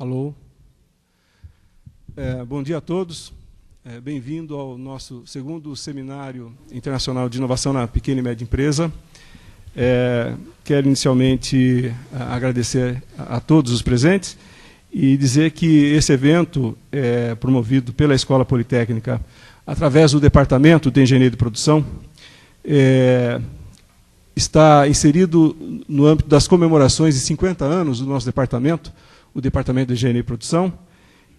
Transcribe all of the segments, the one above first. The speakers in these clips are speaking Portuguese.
Alô. Bom dia a todos. Bem-vindo ao nosso segundo Seminário Internacional de Inovação na Pequena e Média Empresa. Quero inicialmente agradecer a todos os presentes e dizer que esse evento é promovido pela Escola Politécnica através do Departamento de Engenharia de Produção. Está inserido no âmbito das comemorações de 50 anos do nosso departamento, o Departamento de Engenharia e Produção.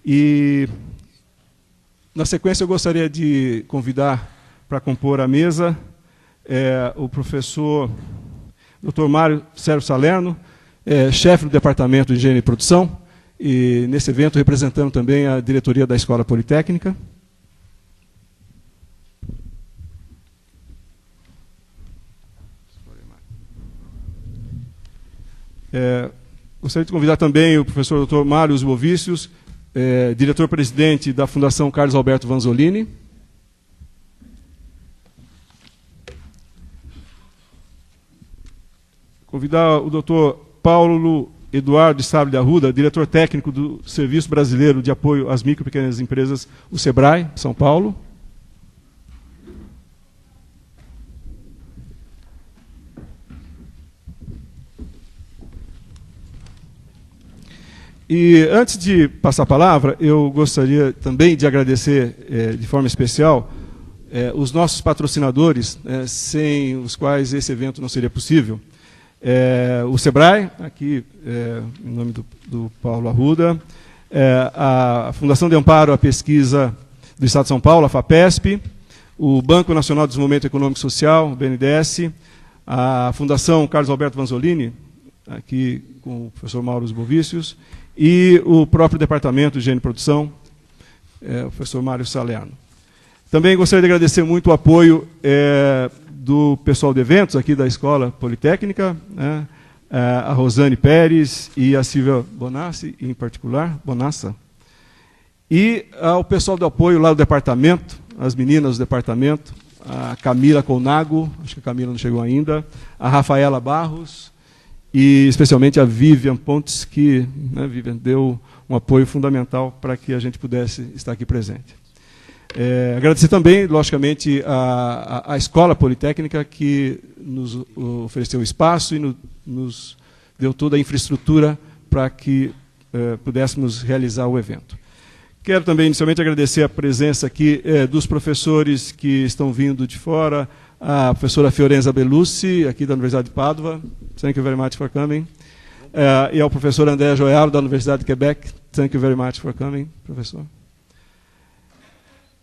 E, na sequência, eu gostaria de convidar para compor a mesa o professor Dr. Mário Sérgio Salerno, chefe do Departamento de Engenharia e Produção, e nesse evento representando também a diretoria da Escola Politécnica. Gostaria de convidar também o professor Dr. Mário Zbovícius, diretor-presidente da Fundação Carlos Alberto Vanzolini. Convidar o Dr. Paulo Eduardo Sable de Arruda, diretor técnico do Serviço Brasileiro de Apoio às Micro e Pequenas Empresas, o SEBRAE, São Paulo. E, antes de passar a palavra, eu gostaria também de agradecer de forma especial os nossos patrocinadores, sem os quais esse evento não seria possível. O SEBRAE, aqui em nome do Paulo Arruda, a Fundação de Amparo à Pesquisa do Estado de São Paulo, a FAPESP, o Banco Nacional de Desenvolvimento Econômico e Social, o BNDES, a Fundação Carlos Alberto Vanzolini, aqui com o professor Mauro Zbovícius, e o próprio Departamento de Engenharia e Produção, o professor Mário Salerno. Também gostaria de agradecer muito o apoio do pessoal de eventos aqui da Escola Politécnica, a Rosane Pérez e a Silvia Bonassi, em particular, Bonassa, e ao pessoal do apoio lá do departamento, as meninas do departamento, a Camila Colnago, acho que a Camila não chegou ainda, a Rafaela Barros, e especialmente a Vivian Pontes, que Vivian, deu um apoio fundamental para que a gente pudesse estar aqui presente. Agradecer também, logicamente, a Escola Politécnica, que nos ofereceu espaço e nos deu toda a infraestrutura para que pudéssemos realizar o evento. Quero também, inicialmente, agradecer a presença aqui dos professores que estão vindo de fora, a professora Fiorenza Bellussi, aqui da Universidade de Padua, thank you very much for coming, e ao professor André Joiaro, da Universidade de Quebec, thank you very much for coming, professor.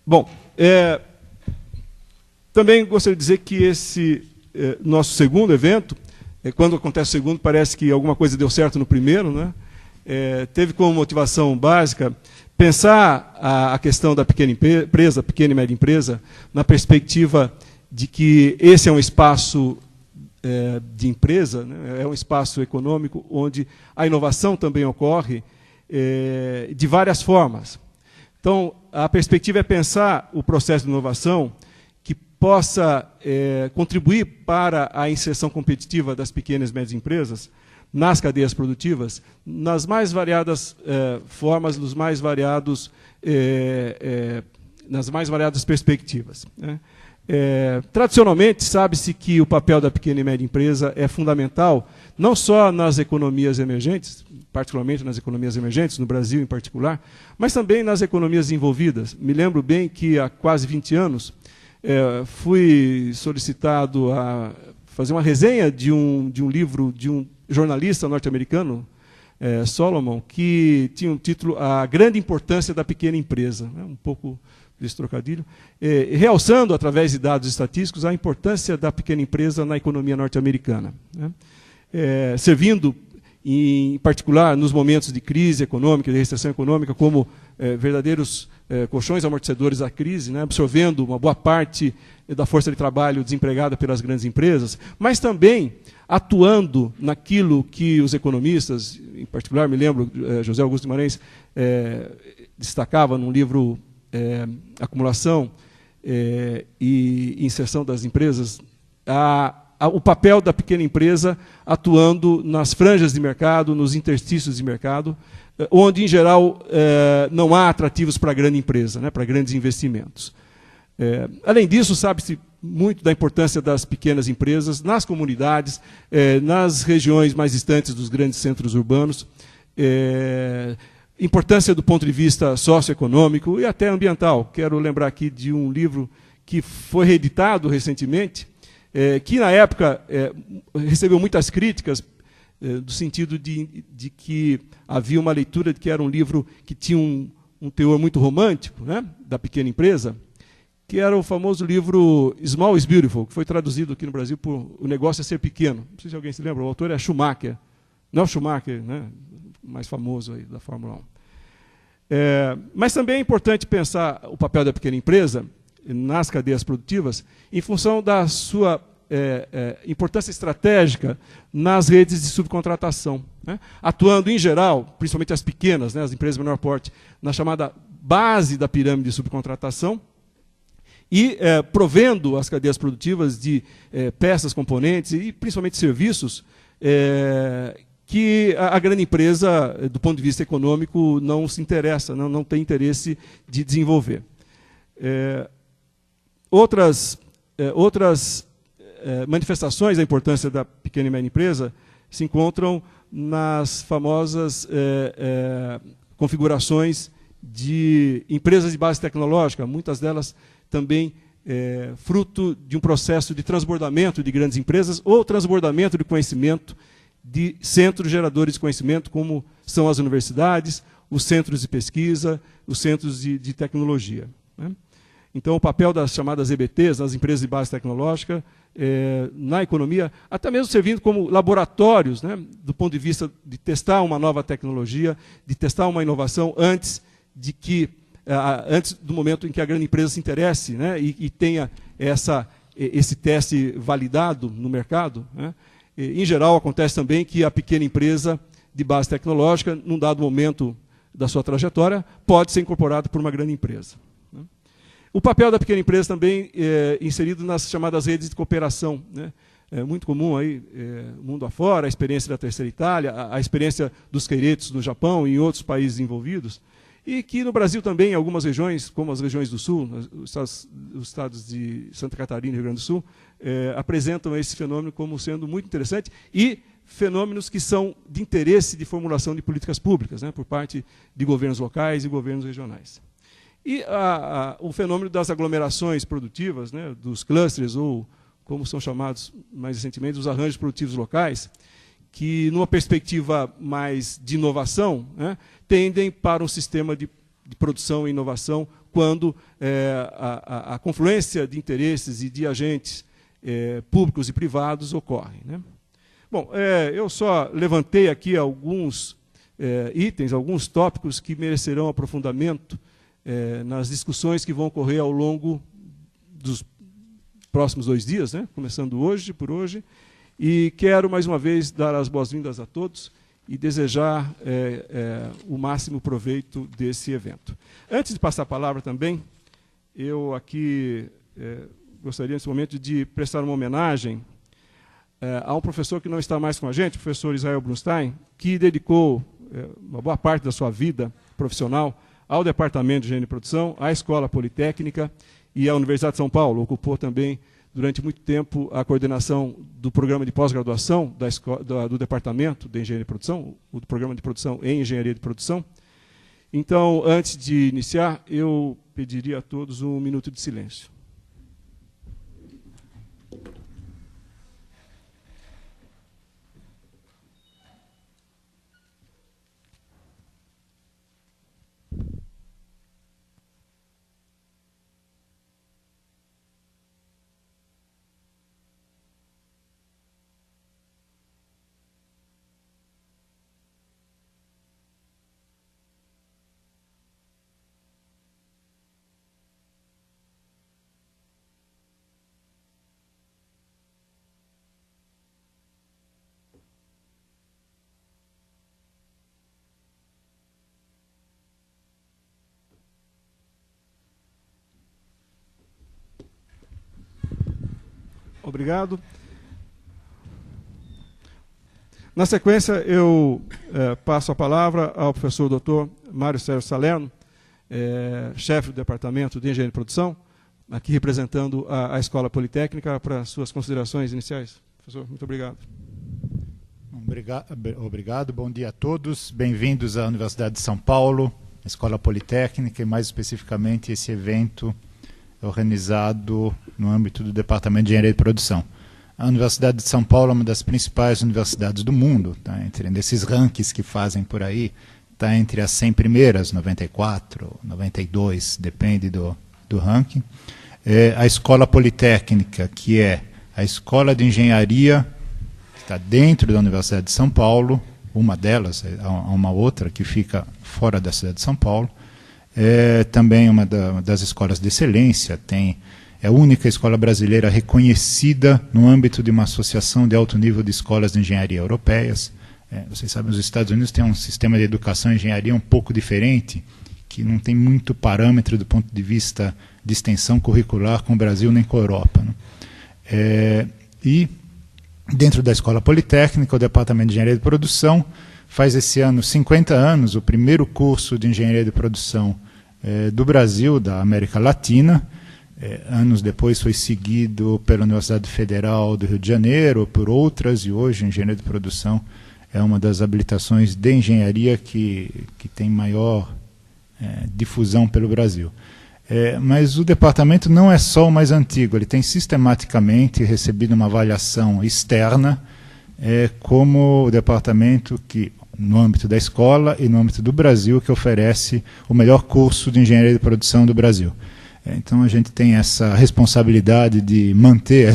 Bom, também gostaria de dizer que esse nosso segundo evento, quando acontece o segundo, parece que alguma coisa deu certo no primeiro, né? Teve como motivação básica pensar a questão da pequena empresa, pequena e média empresa, na perspectiva de que esse é um espaço de empresa, né? É um espaço econômico onde a inovação também ocorre de várias formas. Então, a perspectiva é pensar o processo de inovação que possa contribuir para a inserção competitiva das pequenas e médias empresas nas cadeias produtivas, nas mais variadas formas, nas mais variadas perspectivas, né? Tradicionalmente, sabe-se que o papel da pequena e média empresa é fundamental, não só nas economias emergentes, particularmente nas economias emergentes, no Brasil em particular, mas também nas economias envolvidas. Me lembro bem que há quase 20 anos fui solicitado a fazer uma resenha de um livro de um jornalista norte-americano, Solomon, que tinha um título A Grande Importância da Pequena Empresa, um pouco desse trocadilho, realçando, através de dados estatísticos, a importância da pequena empresa na economia norte-americana, né? Servindo, em particular, nos momentos de crise econômica, de recessão econômica, como verdadeiros colchões amortecedores da crise, né? Absorvendo uma boa parte da força de trabalho desempregada pelas grandes empresas, mas também atuando naquilo que os economistas, em particular, me lembro, José Augusto Guimarães destacava num livro Acumulação e Inserção das Empresas, o papel da pequena empresa atuando nas franjas de mercado, nos interstícios de mercado, onde, em geral, não há atrativos para a grande empresa, né, para grandes investimentos. Além disso, sabe-se muito da importância das pequenas empresas nas comunidades, nas regiões mais distantes dos grandes centros urbanos, importância do ponto de vista socioeconômico e até ambiental. Quero lembrar aqui de um livro que foi reeditado recentemente, que na época recebeu muitas críticas, do sentido de que havia uma leitura de que era um livro que tinha um teor muito romântico, né, da pequena empresa, que era o famoso livro Small is Beautiful, que foi traduzido aqui no Brasil por O Negócio é Ser Pequeno. Não sei se alguém se lembra, o autor é Schumacher. Não é o Schumacher, né, mais famoso aí da Fórmula 1. Mas também é importante pensar o papel da pequena empresa nas cadeias produtivas em função da sua importância estratégica nas redes de subcontratação, né? Atuando, em geral, principalmente as pequenas, né, as empresas de menor porte, na chamada base da pirâmide de subcontratação, e provendo as cadeias produtivas de peças, componentes e principalmente serviços que a grande empresa, do ponto de vista econômico, não se interessa, não tem interesse de desenvolver. Outras manifestações da importância da pequena e média empresa se encontram nas famosas configurações de empresas de base tecnológica, muitas delas também fruto de um processo de transbordamento de grandes empresas ou transbordamento de conhecimento de centros geradores de conhecimento, como são as universidades, os centros de pesquisa, os centros de tecnologia, né? Então, o papel das chamadas EBTs, nas empresas de base tecnológica, na economia, até mesmo servindo como laboratórios, né, do ponto de vista de testar uma nova tecnologia, de testar uma inovação antes do momento em que a grande empresa se interesse, né, e tenha esse teste validado no mercado, né. Em geral, acontece também que a pequena empresa de base tecnológica, num dado momento da sua trajetória, pode ser incorporada por uma grande empresa. O papel da pequena empresa também inserido nas chamadas redes de cooperação, né? É muito comum aí, mundo afora, a experiência da Terceira Itália, a experiência dos queiretos no Japão e em outros países envolvidos, e que no Brasil também, em algumas regiões, como as regiões do Sul, os estados de Santa Catarina e Rio Grande do Sul, apresentam esse fenômeno como sendo muito interessante e fenômenos que são de interesse de formulação de políticas públicas, né, por parte de governos locais e governos regionais. E o fenômeno das aglomerações produtivas, né, dos clusters, ou como são chamados mais recentemente, os arranjos produtivos locais, que, numa perspectiva mais de inovação, né, tendem para um sistema de produção e inovação quando a confluência de interesses e de agentes públicos e privados ocorre, né? Bom, eu só levantei aqui alguns itens, alguns tópicos que merecerão aprofundamento nas discussões que vão ocorrer ao longo dos próximos 2 dias, né? Começando hoje, por hoje, e quero mais uma vez dar as boas-vindas a todos e desejar o máximo proveito desse evento. Antes de passar a palavra também, eu aqui gostaria nesse momento de prestar uma homenagem a um professor que não está mais com a gente, o professor Israel Brunstein, que dedicou uma boa parte da sua vida profissional ao Departamento de Engenharia e Produção, à Escola Politécnica e à Universidade de São Paulo. Ocupou também, durante muito tempo, a coordenação do programa de pós-graduação do Departamento de Engenharia e Produção, o programa de produção em Engenharia de Produção. Então, antes de iniciar, eu pediria a todos 1 minuto de silêncio. Obrigado. Na sequência, eu passo a palavra ao professor Dr. Mário Sérgio Salerno, chefe do Departamento de Engenharia de Produção, aqui representando a Escola Politécnica, para suas considerações iniciais. Professor, muito obrigado. Obrigado, bom dia a todos. Bem-vindos à Universidade de São Paulo, Escola Politécnica, e mais especificamente esse evento organizado no âmbito do Departamento de Engenharia de Produção. A Universidade de São Paulo é uma das principais universidades do mundo, tá? Nesses rankings que fazem por aí, está entre as 100 primeiras, 94, 92, depende do ranking. A Escola Politécnica, que é a escola de engenharia que está dentro da Universidade de São Paulo, uma delas, há uma outra que fica fora da cidade de São Paulo, é também uma das escolas de excelência, é a única escola brasileira reconhecida no âmbito de uma associação de alto nível de escolas de engenharia europeias. Vocês sabem, os Estados Unidos têm um sistema de educação e engenharia um pouco diferente, que não tem muito parâmetro do ponto de vista de extensão curricular com o Brasil nem com a Europa, né? E dentro da Escola Politécnica, o Departamento de Engenharia de Produção faz esse ano 50 anos, o primeiro curso de Engenharia de Produção do Brasil, da América Latina. Anos depois foi seguido pela Universidade Federal do Rio de Janeiro, por outras, e hoje a Engenharia de Produção é uma das habilitações de engenharia que tem maior difusão pelo Brasil. Mas o departamento não é só o mais antigo, ele tem sistematicamente recebido uma avaliação externa como o departamento que, no âmbito da escola e no âmbito do Brasil, que oferece o melhor curso de engenharia de produção do Brasil. Então a gente tem essa responsabilidade de manter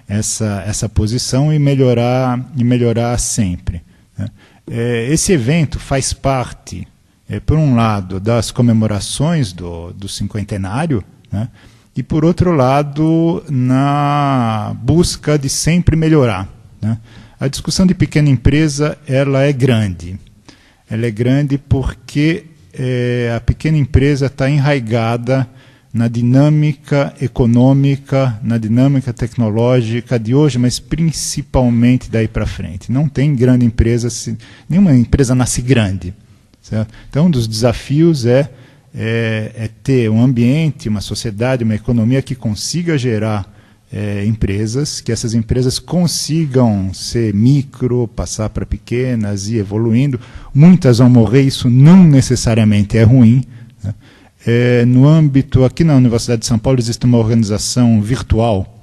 essa posição e melhorar sempre, né? Esse evento faz parte, por um lado, das comemorações do cinquentenário, né? E, por outro lado, na busca de sempre melhorar, né? A discussão de pequena empresa ela é grande. Ela é grande porque a pequena empresa está enraizada na dinâmica econômica, na dinâmica tecnológica de hoje, mas principalmente daí para frente. Não tem grande empresa, nenhuma empresa nasce grande, certo? Então, um dos desafios é ter um ambiente, uma sociedade, uma economia que consiga gerar empresas, que essas empresas consigam ser micro, passar para pequenas e evoluindo. Muitas vão morrer, isso não necessariamente é ruim, né? No âmbito, aqui na Universidade de São Paulo, existe uma organização virtual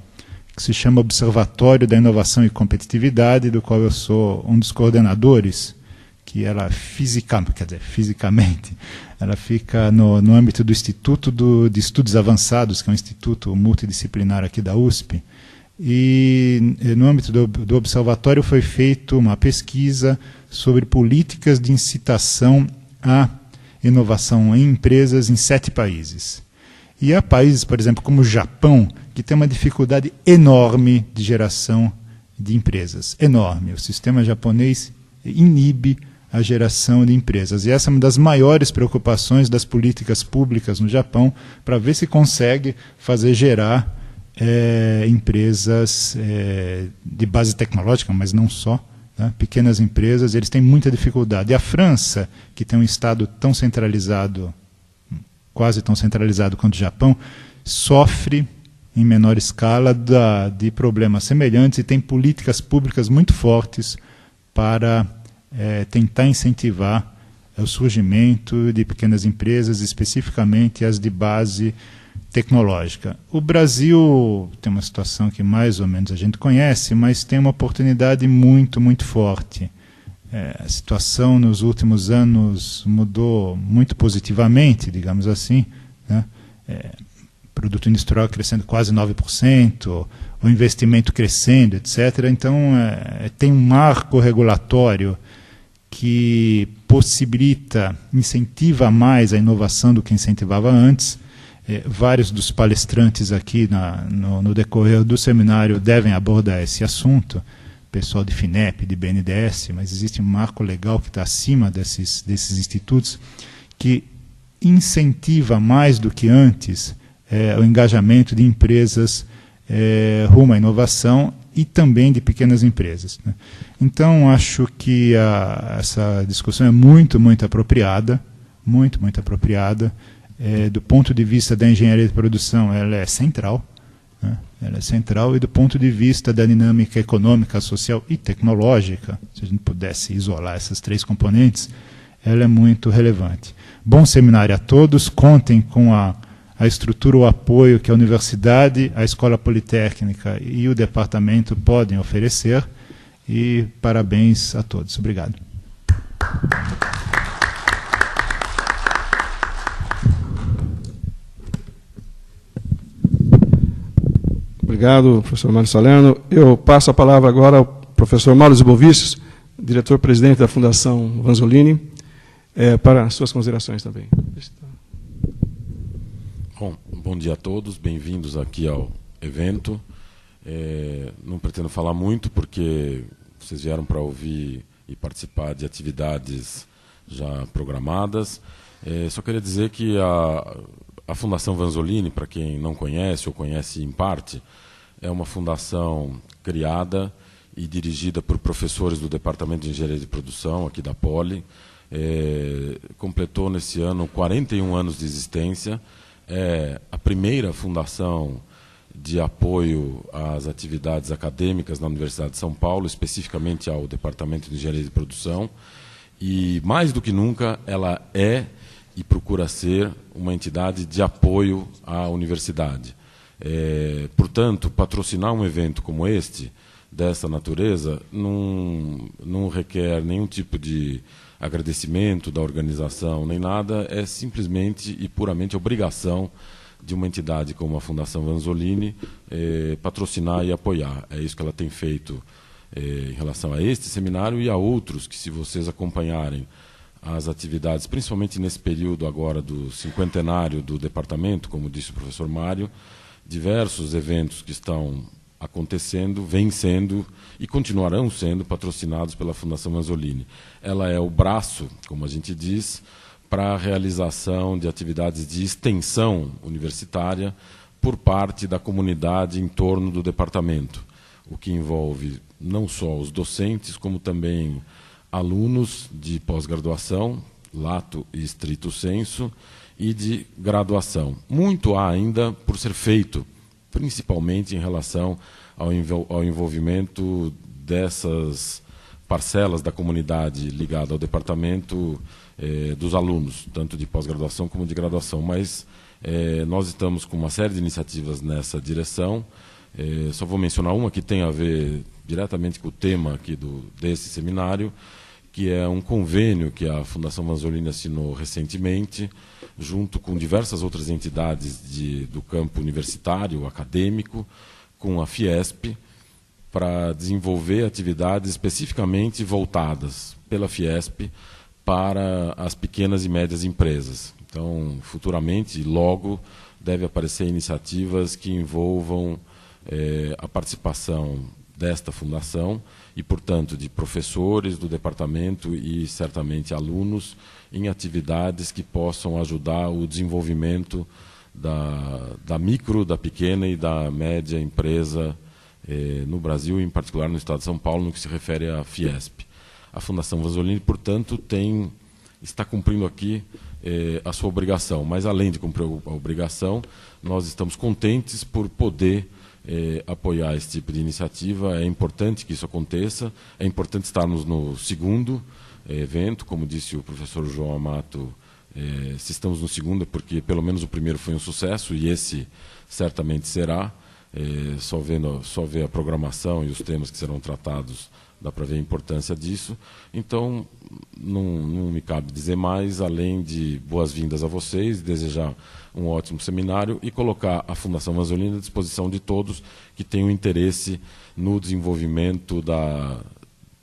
que se chama Observatório da Inovação e Competitividade, do qual eu sou um dos coordenadores, que ela fisicamente, ela fica no âmbito do Instituto de Estudos Avançados, que é um instituto multidisciplinar aqui da USP, e no âmbito do observatório foi feita uma pesquisa sobre políticas de incitação à inovação em empresas em 7 países. E há países, por exemplo, como o Japão, que tem uma dificuldade enorme de geração de empresas. Enorme. O sistema japonês inibe a geração de empresas. E essa é uma das maiores preocupações das políticas públicas no Japão, para ver se consegue fazer gerar empresas de base tecnológica, mas não só, né? Pequenas empresas, eles têm muita dificuldade. E a França, que tem um Estado tão centralizado, quase tão centralizado quanto o Japão, sofre em menor escala de problemas semelhantes e tem políticas públicas muito fortes para tentar incentivar o surgimento de pequenas empresas, especificamente as de base tecnológica. O Brasil tem uma situação que mais ou menos a gente conhece, mas tem uma oportunidade muito, muito forte. A situação nos últimos anos mudou muito positivamente, digamos assim, né? Produto industrial crescendo quase 9%, o investimento crescendo, etc. Então, tem um marco regulatório que possibilita, incentiva mais a inovação do que incentivava antes. Vários dos palestrantes aqui no decorrer do seminário devem abordar esse assunto, pessoal de FINEP, de BNDES, mas existe um marco legal que está acima desses institutos, que incentiva mais do que antes o engajamento de empresas rumo à inovação e também de pequenas empresas, né? Então, acho que essa discussão é muito apropriada, muito apropriada. Do ponto de vista da engenharia de produção, ela é central, né? Ela é central, e do ponto de vista da dinâmica econômica, social e tecnológica, se a gente pudesse isolar essas três componentes, ela é muito relevante. Bom seminário a todos, contem com a estrutura, o apoio que a universidade, a Escola Politécnica e o departamento podem oferecer, e parabéns a todos. Obrigado. Obrigado, professor Mário Salerno. Eu passo a palavra agora ao professor Mauro Zibovicius, diretor-presidente da Fundação Vanzolini, para suas considerações também. Bom dia a todos, bem-vindos aqui ao evento. Não pretendo falar muito, porque vocês vieram para ouvir e participar de atividades já programadas. Só queria dizer que a Fundação Vanzolini, para quem não conhece ou conhece em parte, é uma fundação criada e dirigida por professores do Departamento de Engenharia de Produção, aqui da Poli. Completou nesse ano 41 anos de existência. É a primeira fundação de apoio às atividades acadêmicas na Universidade de São Paulo, especificamente ao Departamento de Engenharia de Produção. E, mais do que nunca, ela é e procura ser uma entidade de apoio à universidade. Portanto, patrocinar um evento como este, dessa natureza, não requer nenhum tipo de agradecimento da organização, nem nada, é simplesmente e puramente obrigação de uma entidade como a Fundação Vanzolini patrocinar e apoiar. É isso que ela tem feito em relação a este seminário e a outros que, se vocês acompanharem as atividades, principalmente nesse período agora do cinquentenário do departamento, como disse o professor Mário, diversos eventos que estão acontecendo, vêm sendo e continuarão sendo patrocinados pela Fundação Vanzolini. Ela é o braço, como a gente diz, para a realização de atividades de extensão universitária por parte da comunidade em torno do departamento, o que envolve não só os docentes, como também alunos de pós-graduação, lato e stricto sensu, e de graduação. Muito há ainda por ser feito, principalmente em relação ao envolvimento dessas parcelas da comunidade ligada ao departamento dos alunos, tanto de pós-graduação como de graduação. Mas nós estamos com uma série de iniciativas nessa direção. Só vou mencionar uma que tem a ver diretamente com o tema aqui desse seminário, que é um convênio que a Fundação Vanzolini assinou recentemente, junto com diversas outras entidades do campo universitário, acadêmico, com a Fiesp, para desenvolver atividades especificamente voltadas pela Fiesp para as pequenas e médias empresas. Então, futuramente, logo, deve aparecer iniciativas que envolvam a participação desta fundação e, portanto, de professores do departamento e, certamente, alunos em atividades que possam ajudar o desenvolvimento da micro, da pequena e da média empresa no Brasil, em particular no Estado de São Paulo, no que se refere à Fiesp. A Fundação Vanzolini, portanto, está cumprindo aqui a sua obrigação, mas, além de cumprir a obrigação, nós estamos contentes por poder apoiar esse tipo de iniciativa. É importante que isso aconteça, é importante estarmos no segundo evento, como disse o professor João Amato. Se estamos no segundo é porque pelo menos o primeiro foi um sucesso e esse certamente será. Só ver a programação e os temas que serão tratados, dá para ver a importância disso. Então, não me cabe dizer mais, além de boas-vindas a vocês, desejar um ótimo seminário e colocar a Fundação Vanzolini à disposição de todos que tenham interesse no desenvolvimento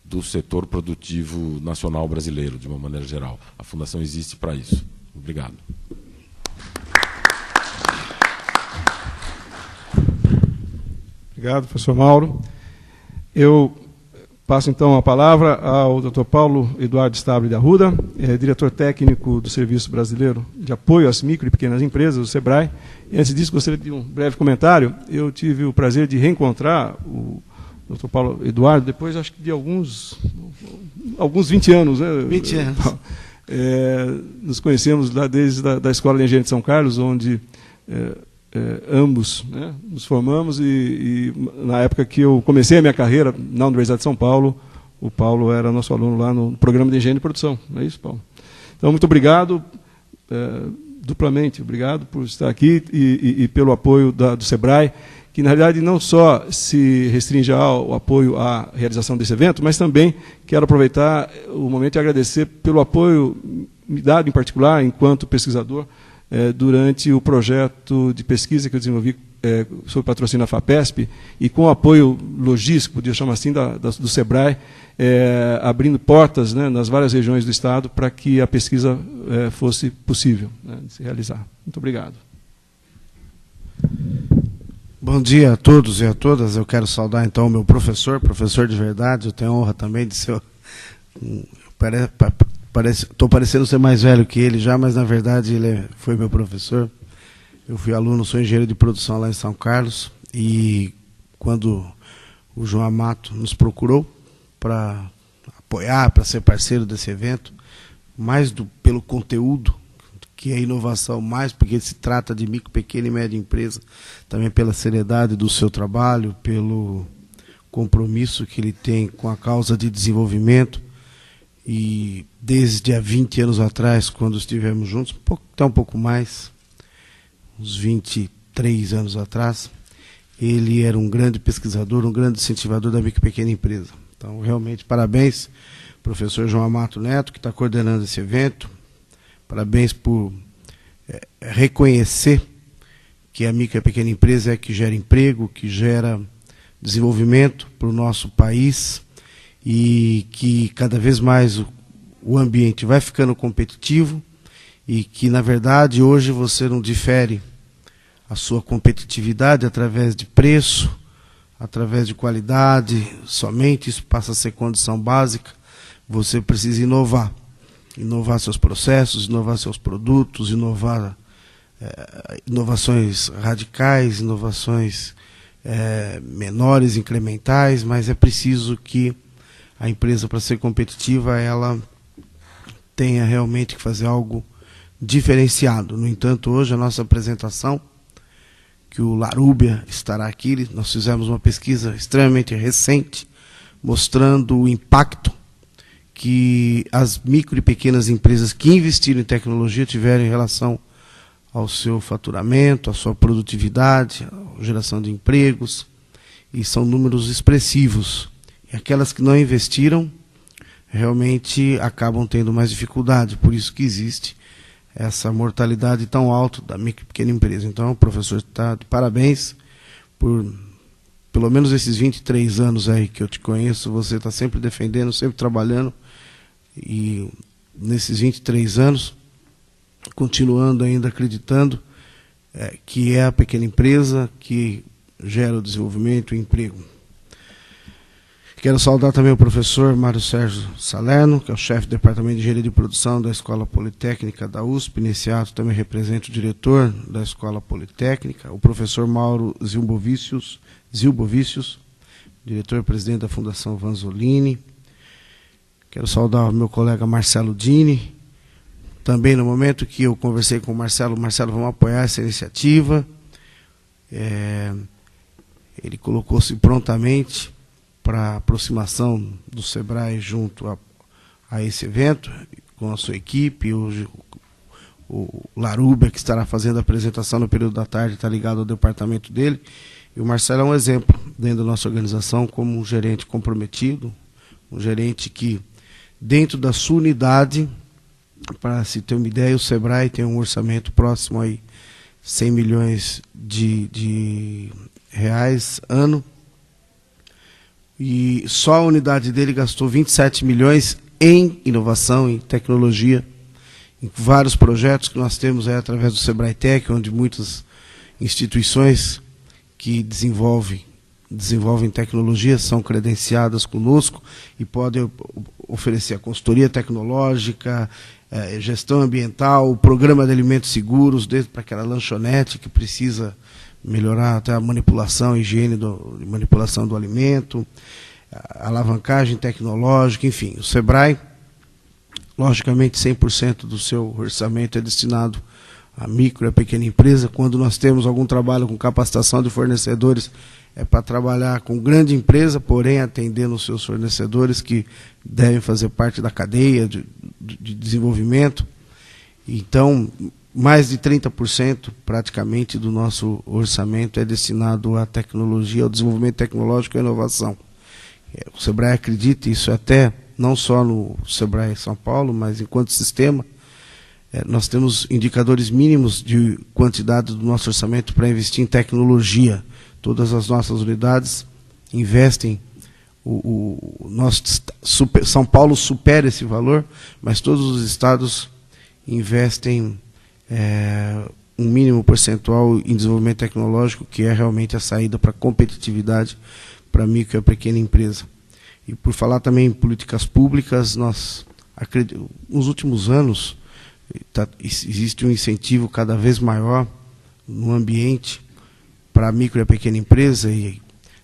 do setor produtivo nacional brasileiro, de uma maneira geral. A Fundação existe para isso. Obrigado. Obrigado, professor Mauro. Eu passo, então, a palavra ao Dr. Paulo Eduardo Stable de Arruda, diretor técnico do Serviço Brasileiro de Apoio às Micro e Pequenas Empresas, o SEBRAE. E, antes disso, gostaria de um breve comentário. Eu tive o prazer de reencontrar o Dr. Paulo Eduardo, depois acho que de alguns 20 anos. Né? 20 anos. Nos conhecemos lá desde da Escola de Engenharia de São Carlos, onde ambos, né, nos formamos, e na época que eu comecei a minha carreira na Universidade de São Paulo, o Paulo era nosso aluno lá no programa de Engenharia de Produção. Não é isso, Paulo? Então, muito obrigado, duplamente obrigado por estar aqui e pelo apoio do SEBRAE, que, na realidade, não só se restringe ao apoio à realização desse evento, mas também quero aproveitar o momento e agradecer pelo apoio me dado, em particular, enquanto pesquisador, durante o projeto de pesquisa que eu desenvolvi sob patrocínio da FAPESP, e com o apoio logístico, podia chamar assim, do SEBRAE, abrindo portas, né, nas várias regiões do Estado para que a pesquisa fosse possível, né, de se realizar. Muito obrigado. Bom dia a todos e a todas. Eu quero saudar, então, o meu professor de verdade. Eu tenho a honra também de ser... Estou parecendo ser mais velho que ele já, mas, na verdade, ele foi meu professor. Eu fui aluno, sou engenheiro de produção lá em São Carlos, e quando o João Amato nos procurou para apoiar, para ser parceiro desse evento, mais pelo conteúdo, que é inovação, mais porque se trata de micro, pequena e média empresa, também pela seriedade do seu trabalho, pelo compromisso que ele tem com a causa de desenvolvimento. E desde há 20 anos atrás, quando estivemos juntos, até um pouco mais, uns 23 anos atrás, ele era um grande pesquisador, um grande incentivador da micro e pequena empresa. Então, realmente, parabéns, professor João Amato Neto, que está coordenando esse evento. Parabéns por reconhecer que a micro e a pequena empresa é que gera emprego, que gera desenvolvimento para o nosso país, e que cada vez mais o ambiente vai ficando competitivo, e que, na verdade, hoje você não difere a sua competitividade através de preço, através de qualidade, somente isso passa a ser condição básica. Você precisa inovar seus processos, inovar seus produtos, inovações radicais, inovações menores, incrementais, mas é preciso que a empresa, para ser competitiva, ela tenha realmente que fazer algo diferenciado. No entanto, hoje a nossa apresentação, que o Larubia estará aqui, nós fizemos uma pesquisa extremamente recente, mostrando o impacto que as micro e pequenas empresas que investiram em tecnologia tiveram em relação ao seu faturamento, à sua produtividade, à geração de empregos, e são números expressivos. E aquelas que não investiram realmente acabam tendo mais dificuldade, por isso que existe essa mortalidade tão alta da micro e pequena empresa. Então, o professor está de parabéns por pelo menos esses 23 anos aí que eu te conheço, você está sempre defendendo, sempre trabalhando, e nesses 23 anos, continuando ainda acreditando que é a pequena empresa que gera o desenvolvimento e o emprego. Quero saudar também o professor Mário Sérgio Salerno, que é o chefe do Departamento de Engenharia de Produção da Escola Politécnica da USP. Nesse ato também representa o diretor da Escola Politécnica, o professor Mauro Zilbovicius, diretor-presidente da Fundação Vanzolini. Quero saudar o meu colega Marcelo Dini. Também no momento que eu conversei com o Marcelo, vamos apoiar essa iniciativa. Ele colocou-se prontamente para a aproximação do SEBRAE junto a esse evento, com a sua equipe. Hoje o Larubia, que estará fazendo a apresentação no período da tarde, está ligado ao departamento dele. E o Marcelo é um exemplo dentro da nossa organização como um gerente comprometido, um gerente que, dentro da sua unidade, para se ter uma ideia, o SEBRAE tem um orçamento próximo a 100 milhões de reais ano, e só a unidade dele gastou 27 milhões em inovação, em tecnologia, em vários projetos que nós temos aí através do SEBRAE Tech, onde muitas instituições que desenvolvem tecnologia são credenciadas conosco e podem oferecer a consultoria tecnológica, gestão ambiental, o programa de alimentos seguros, desde para aquela lanchonete que precisa melhorar até a manipulação, a higiene, manipulação do alimento, a alavancagem tecnológica, enfim. O SEBRAE, logicamente, 100% do seu orçamento é destinado à micro e à pequena empresa. Quando nós temos algum trabalho com capacitação de fornecedores, é para trabalhar com grande empresa, porém atendendo os seus fornecedores que devem fazer parte da cadeia de desenvolvimento. Então, mais de 30% praticamente do nosso orçamento é destinado à tecnologia, ao desenvolvimento tecnológico e à inovação. O SEBRAE acredita, isso até não só no SEBRAE São Paulo, mas enquanto sistema, nós temos indicadores mínimos de quantidade do nosso orçamento para investir em tecnologia. Todas as nossas unidades investem, São Paulo supera esse valor, mas todos os estados investem um mínimo percentual em desenvolvimento tecnológico, que é realmente a saída para a competitividade para a micro e a pequena empresa. E por falar também em políticas públicas, nos últimos anos existe um incentivo cada vez maior no ambiente para a micro e a pequena empresa, e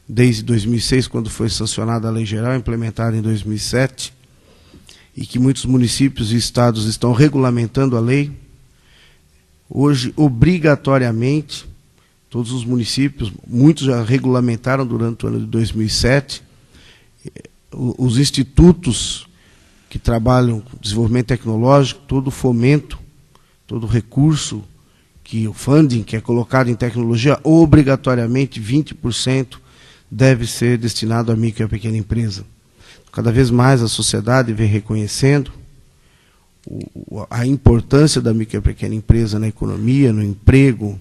desde 2006, quando foi sancionada a Lei Geral, implementada em 2007, e que muitos municípios e estados estão regulamentando a lei. Hoje, obrigatoriamente, todos os municípios, muitos já regulamentaram durante o ano de 2007, os institutos que trabalham com desenvolvimento tecnológico, todo o fomento, todo o recurso, o funding que é colocado em tecnologia, obrigatoriamente 20% deve ser destinado à micro e à pequena empresa. Cada vez mais a sociedade vem reconhecendo a importância da micro e pequena empresa na economia, no emprego,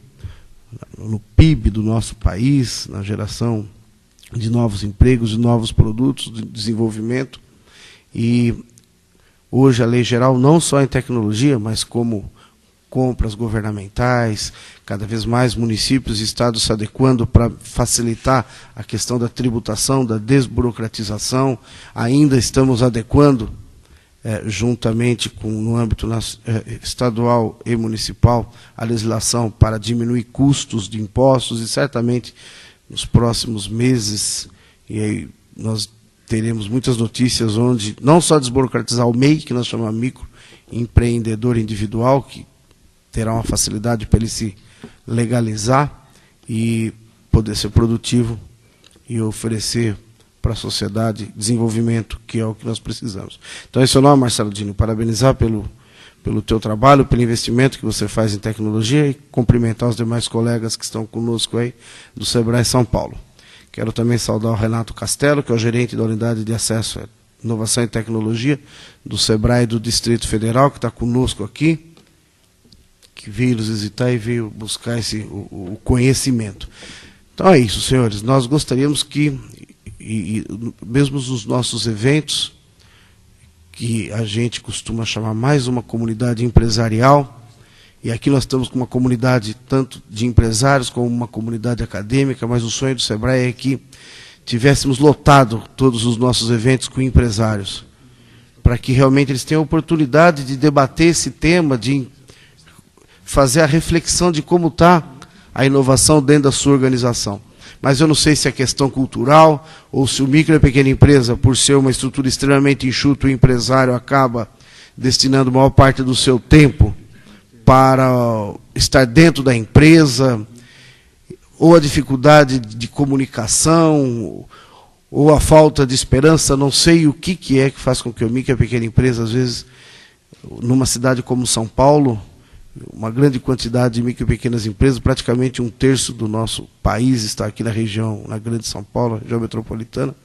no PIB do nosso país, na geração de novos empregos, de novos produtos, de desenvolvimento. E hoje a Lei Geral, não só em tecnologia, mas como compras governamentais, cada vez mais municípios e estados se adequando para facilitar a questão da tributação, da desburocratização. Ainda estamos adequando, juntamente no âmbito estadual e municipal, a legislação para diminuir custos de impostos, e certamente nos próximos meses, e aí nós teremos muitas notícias onde não só desburocratizar o MEI, que nós chamamos de micro empreendedor individual, que terá uma facilidade para ele se legalizar e poder ser produtivo e oferecer para a sociedade desenvolvimento, que é o que nós precisamos. Então, esse é o nome, Marcelo Dino, parabenizar pelo teu trabalho, pelo investimento que você faz em tecnologia e cumprimentar os demais colegas que estão conosco aí do SEBRAE São Paulo. Quero também saudar o Renato Castelo, que é o gerente da Unidade de Acesso à Inovação e Tecnologia do SEBRAE do Distrito Federal, que está conosco aqui, que veio nos visitar e veio buscar o conhecimento. Então é isso, senhores. Nós gostaríamos que, mesmo nos nossos eventos, que a gente costuma chamar mais uma comunidade empresarial, e aqui nós estamos com uma comunidade tanto de empresários como uma comunidade acadêmica, mas o sonho do SEBRAE é que tivéssemos lotado todos os nossos eventos com empresários, para que realmente eles tenham a oportunidade de debater esse tema, de fazer a reflexão de como está a inovação dentro da sua organização. Mas eu não sei se é questão cultural, ou se o micro e a pequena empresa, por ser uma estrutura extremamente enxuta, o empresário acaba destinando a maior parte do seu tempo para estar dentro da empresa, ou a dificuldade de comunicação, ou a falta de esperança, não sei o que é que faz com que o micro e a pequena empresa, às vezes, numa cidade como São Paulo, uma grande quantidade de micro e pequenas empresas, praticamente 1/3 do nosso país está aqui na região, na Grande São Paulo, região metropolitana,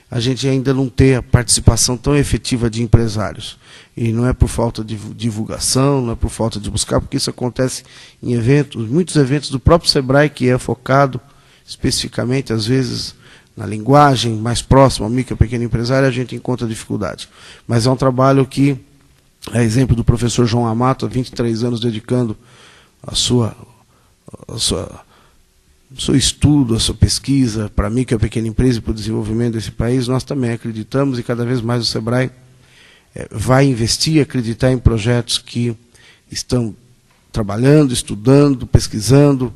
a gente ainda não tem a participação tão efetiva de empresários. E não é por falta de divulgação, não é por falta de buscar, porque isso acontece em eventos, muitos eventos do próprio SEBRAE, que é focado especificamente, às vezes, na linguagem mais próxima ao micro e pequeno empresário, a gente encontra dificuldade. Mas é um trabalho que, a exemplo do professor João Amato, há 23 anos dedicando o seu estudo, a sua pesquisa para a micro e a pequena empresa e para o desenvolvimento desse país, nós também acreditamos, e cada vez mais o SEBRAE vai investir, acreditar em projetos que estão trabalhando, estudando, pesquisando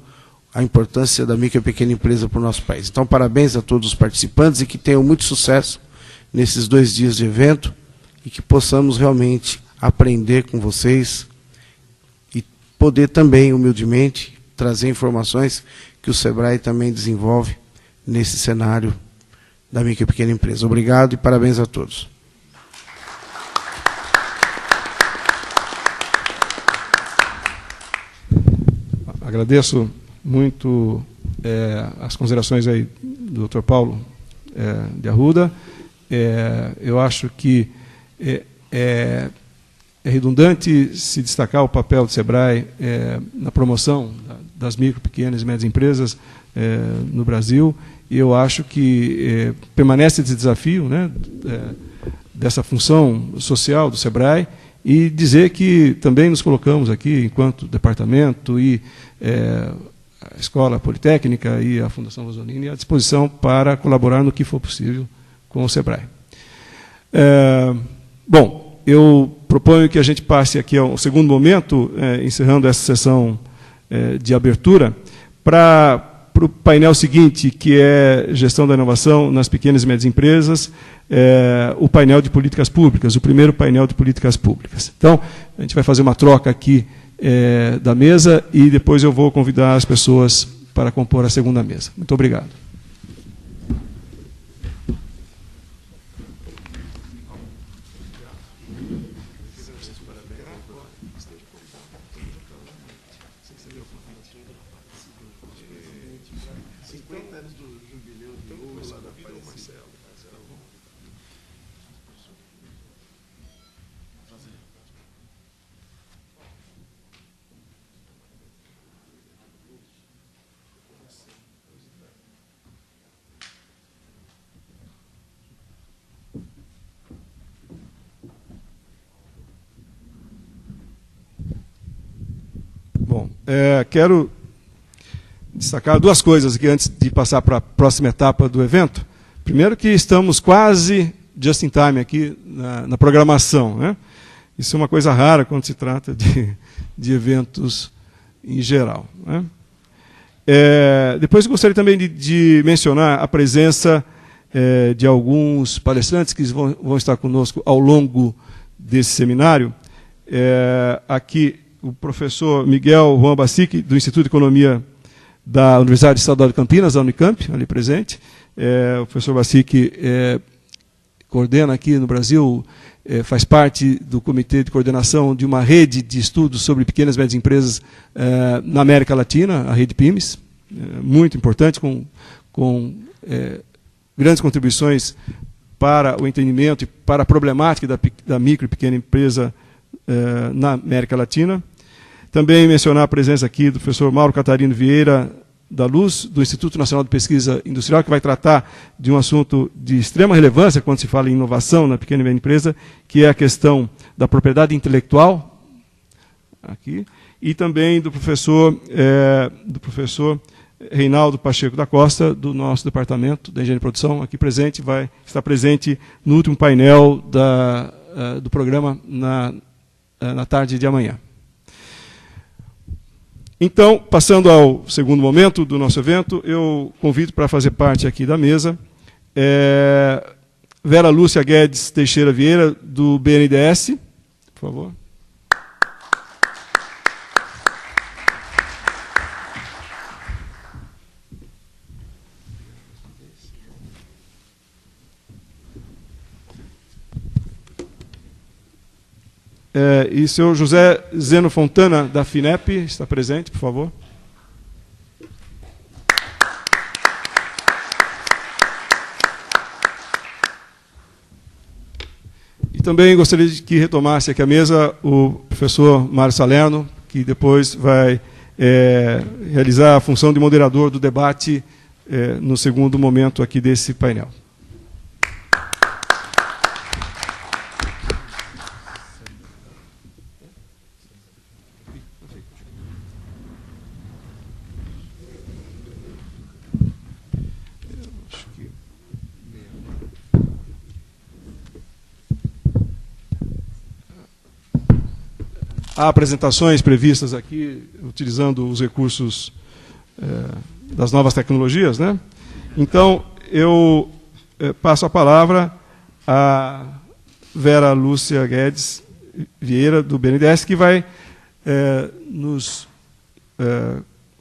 a importância da micro e pequena empresa para o nosso país. Então, parabéns a todos os participantes e que tenham muito sucesso nesses 2 dias de evento e que possamos realmente aprender com vocês e poder também, humildemente, trazer informações que o SEBRAE também desenvolve nesse cenário da micro e pequena empresa. Obrigado e parabéns a todos. Agradeço muito as considerações aí do Dr. Paulo de Arruda. Eu acho que é redundante se destacar o papel do SEBRAE na promoção das micro, pequenas e médias empresas no Brasil. E eu acho que permanece esse desafio, né, dessa função social do SEBRAE, e dizer que também nos colocamos aqui, enquanto departamento e a Escola Politécnica e a Fundação Rosolini, à disposição para colaborar no que for possível com o SEBRAE. Bom, eu proponho que a gente passe aqui ao segundo momento, encerrando essa sessão de abertura, para o painel seguinte, que é Gestão da Inovação nas Pequenas e Médias Empresas, o painel de Políticas Públicas, o primeiro painel de Políticas Públicas. Então, a gente vai fazer uma troca aqui da mesa e depois eu vou convidar as pessoas para compor a segunda mesa. Muito obrigado. Bom, quero destacar 2 coisas aqui antes de passar para a próxima etapa do evento. Primeiro que estamos quase just in time aqui na programação, né? Isso é uma coisa rara quando se trata de eventos em geral, né? Depois eu gostaria também de mencionar a presença de alguns palestrantes que vão estar conosco ao longo desse seminário. Aqui o professor Miguel Juan Basic, do Instituto de Economia da Universidade Estadual de Campinas, da Unicamp, ali presente. O professor Basic coordena aqui no Brasil, faz parte do comitê de coordenação de uma rede de estudos sobre pequenas e médias empresas na América Latina, a rede PIMES, muito importante, com grandes contribuições para o entendimento e para a problemática da micro e pequena empresa na América Latina. Também mencionar a presença aqui do professor Mauro Catarino Vieira da Luz, do Instituto Nacional de Pesquisa Industrial, que vai tratar de um assunto de extrema relevância quando se fala em inovação na pequena e média empresa, que é a questão da propriedade intelectual, aqui, e também do professor Reinaldo Pacheco da Costa, do nosso Departamento de Engenharia de Produção, aqui presente, vai estar presente no último painel do programa na tarde de amanhã. Então, passando ao segundo momento do nosso evento, eu convido para fazer parte aqui da mesa Vera Lúcia Guedes Teixeira Vieira, do BNDES, por favor. E o senhor José Zeno Fontana, da FINEP, está presente, por favor. E também gostaria de que retomasse aqui a mesa o professor Mário Salerno, que depois vai realizar a função de moderador do debate no segundo momento aqui desse painel. Há apresentações previstas aqui, utilizando os recursos das novas tecnologias, né? Então, eu passo a palavra a Vera Lúcia Guedes Vieira, do BNDES, que vai nos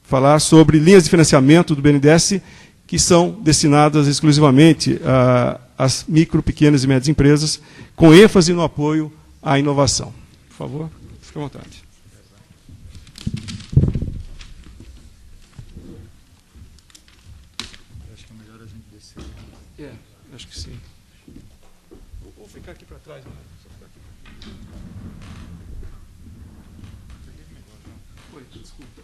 falar sobre linhas de financiamento do BNDES que são destinadas exclusivamente às micro, pequenas e médias empresas, com ênfase no apoio à inovação. Por favor, fique à vontade. Acho que é melhor a gente descer. Acho que sim. Vou ficar aqui para trás, né? Só ficar aqui. Oi, desculpa.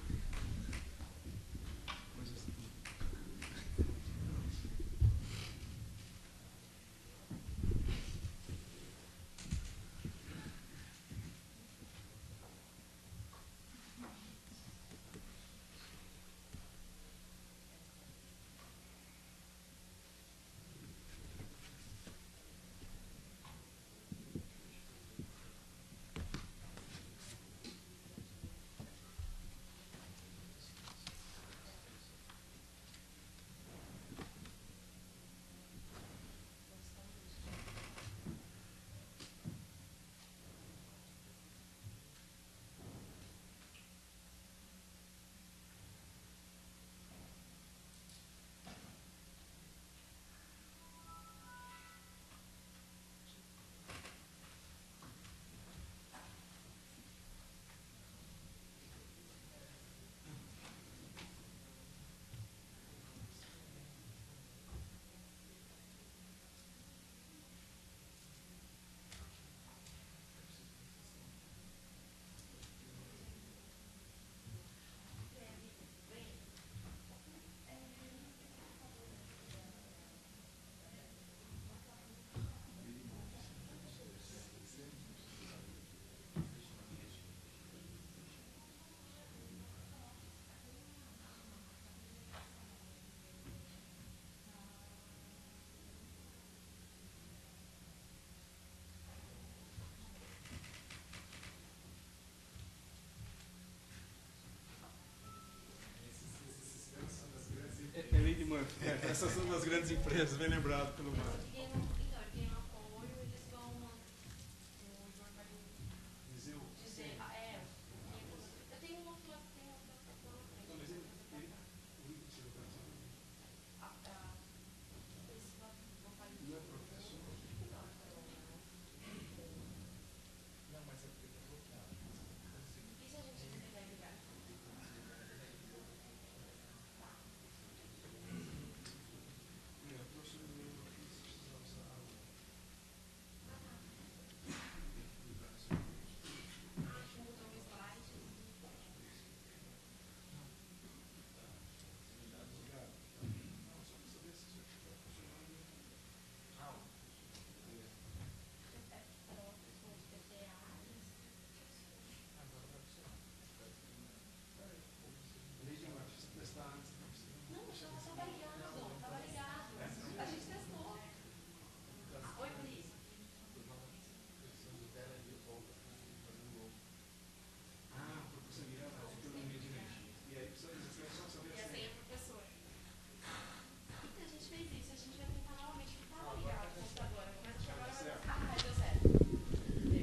Essas são das grandes empresas, bem lembrado pelo Mário.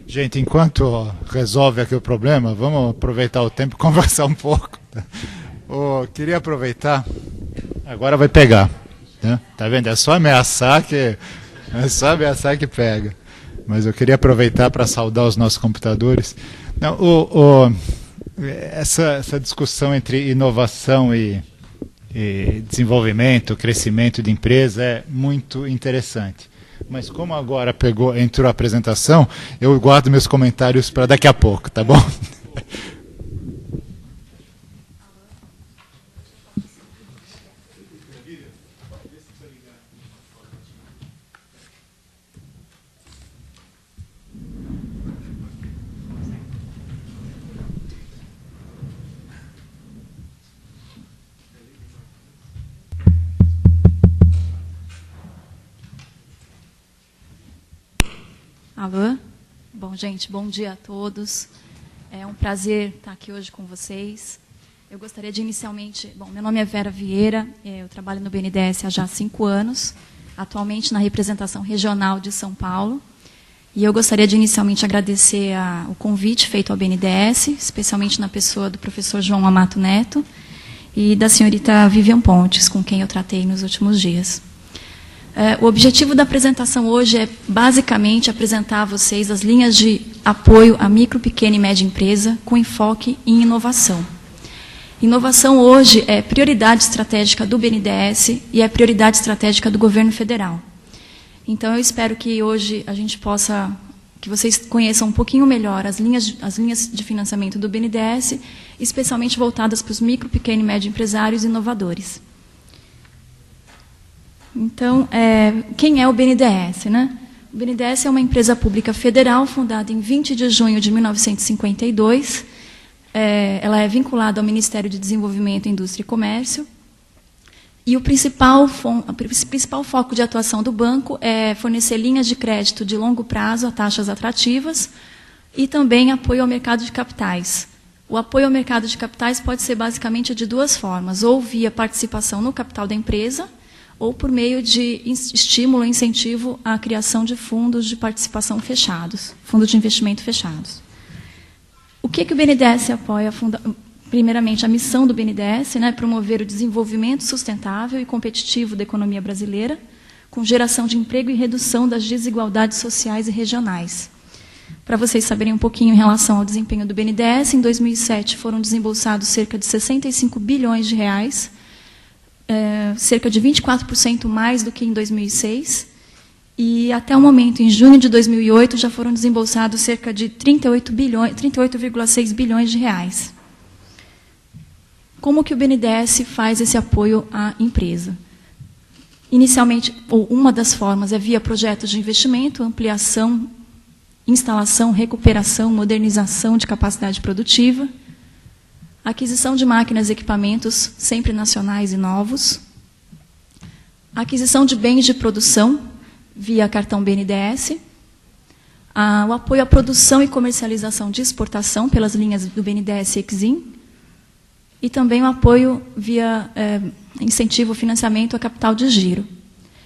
Gente, enquanto resolve aqui o problema, vamos aproveitar o tempo e conversar um pouco. Queria aproveitar, agora vai pegar, né? Tá vendo? É só ameaçar que pega. Mas eu queria aproveitar para saudar os nossos computadores. Não, essa discussão entre inovação e desenvolvimento, crescimento de empresa é muito interessante. Mas como agora entrou a apresentação, eu guardo meus comentários para daqui a pouco, tá bom? Alô? Bom, gente, bom dia a todos. É um prazer estar aqui hoje com vocês. Eu gostaria de inicialmente... Bom, meu nome é Vera Vieira, eu trabalho no BNDES há já 5 anos, atualmente na representação regional de São Paulo. E eu gostaria de inicialmente agradecer o convite feito ao BNDES, especialmente na pessoa do professor João Amato Neto e da senhorita Vivian Pontes, com quem eu tratei nos últimos dias. O objetivo da apresentação hoje é, basicamente, apresentar a vocês as linhas de apoio à micro, pequena e média empresa, com enfoque em inovação. Inovação hoje é prioridade estratégica do BNDES e é prioridade estratégica do governo federal. Então, eu espero que hoje a gente possa, que vocês conheçam um pouquinho melhor as linhas de financiamento do BNDES, especialmente voltadas para os micro, pequeno e médio empresários inovadores. Então, quem é o BNDES, né? O BNDES é uma empresa pública federal fundada em 20 de junho de 1952. Ela é vinculada ao Ministério de Desenvolvimento, Indústria e Comércio. E o principal foco de atuação do banco é fornecer linhas de crédito de longo prazo a taxas atrativas e também apoio ao mercado de capitais. O apoio ao mercado de capitais pode ser basicamente de duas formas, ou via participação no capital da empresa, ou por meio de estímulo e incentivo à criação de fundos de participação fechados, fundos de investimento fechados. O que o BNDES apoia? Primeiramente, a missão do BNDES, né, promover o desenvolvimento sustentável e competitivo da economia brasileira, com geração de emprego e redução das desigualdades sociais e regionais. Para vocês saberem um pouquinho em relação ao desempenho do BNDES, em 2007 foram desembolsados cerca de 65 bilhões de reais, cerca de 24% mais do que em 2006, e até o momento, em junho de 2008, já foram desembolsados cerca de 38,6 bilhões de reais. Como que o BNDES faz esse apoio à empresa? Inicialmente, ou uma das formas é via projetos de investimento, ampliação, instalação, recuperação, modernização de capacidade produtiva, aquisição de máquinas e equipamentos, sempre nacionais e novos, aquisição de bens de produção, via cartão BNDES, o apoio à produção e comercialização de exportação pelas linhas do BNDES e Exim, e também o apoio via incentivo ao financiamento a capital de giro.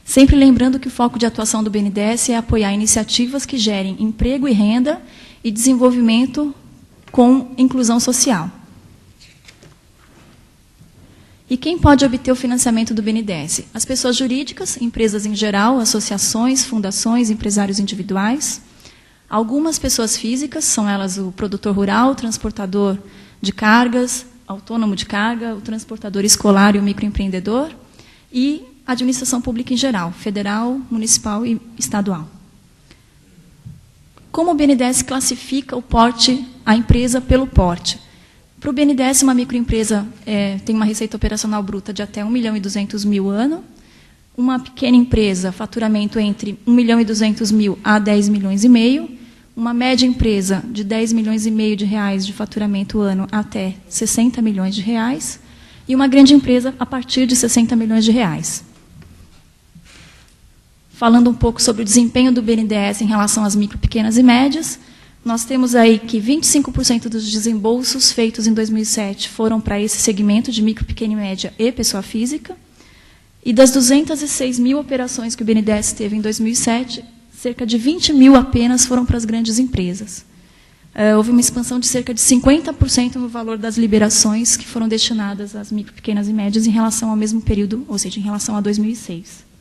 Sempre lembrando que o foco de atuação do BNDES é apoiar iniciativas que gerem emprego e renda e desenvolvimento com inclusão social. E quem pode obter o financiamento do BNDES? As pessoas jurídicas, empresas em geral, associações, fundações, empresários individuais. Algumas pessoas físicas, são elas o produtor rural, o transportador de cargas, autônomo de carga, o transportador escolar e o microempreendedor, e a administração pública em geral, federal, municipal e estadual. Como o BNDES classifica o porte, a empresa pelo porte? Para o BNDES, uma microempresa tem uma receita operacional bruta de até 1.200.000 ano, uma pequena empresa, faturamento entre 1.200.000 a 10 milhões e meio, uma média empresa de 10 milhões e meio de reais de faturamento ano até 60 milhões de reais, e uma grande empresa a partir de 60 milhões de reais. Falando um pouco sobre o desempenho do BNDES em relação às micro, pequenas e médias, nós temos aí que 25% dos desembolsos feitos em 2007 foram para esse segmento de micro, pequena e média e pessoa física, e das 206 mil operações que o BNDES teve em 2007, cerca de 20 mil apenas foram para as grandes empresas. Houve uma expansão de cerca de 50% no valor das liberações que foram destinadas às micro, pequenas e médias em relação ao mesmo período, ou seja, em relação a 2006.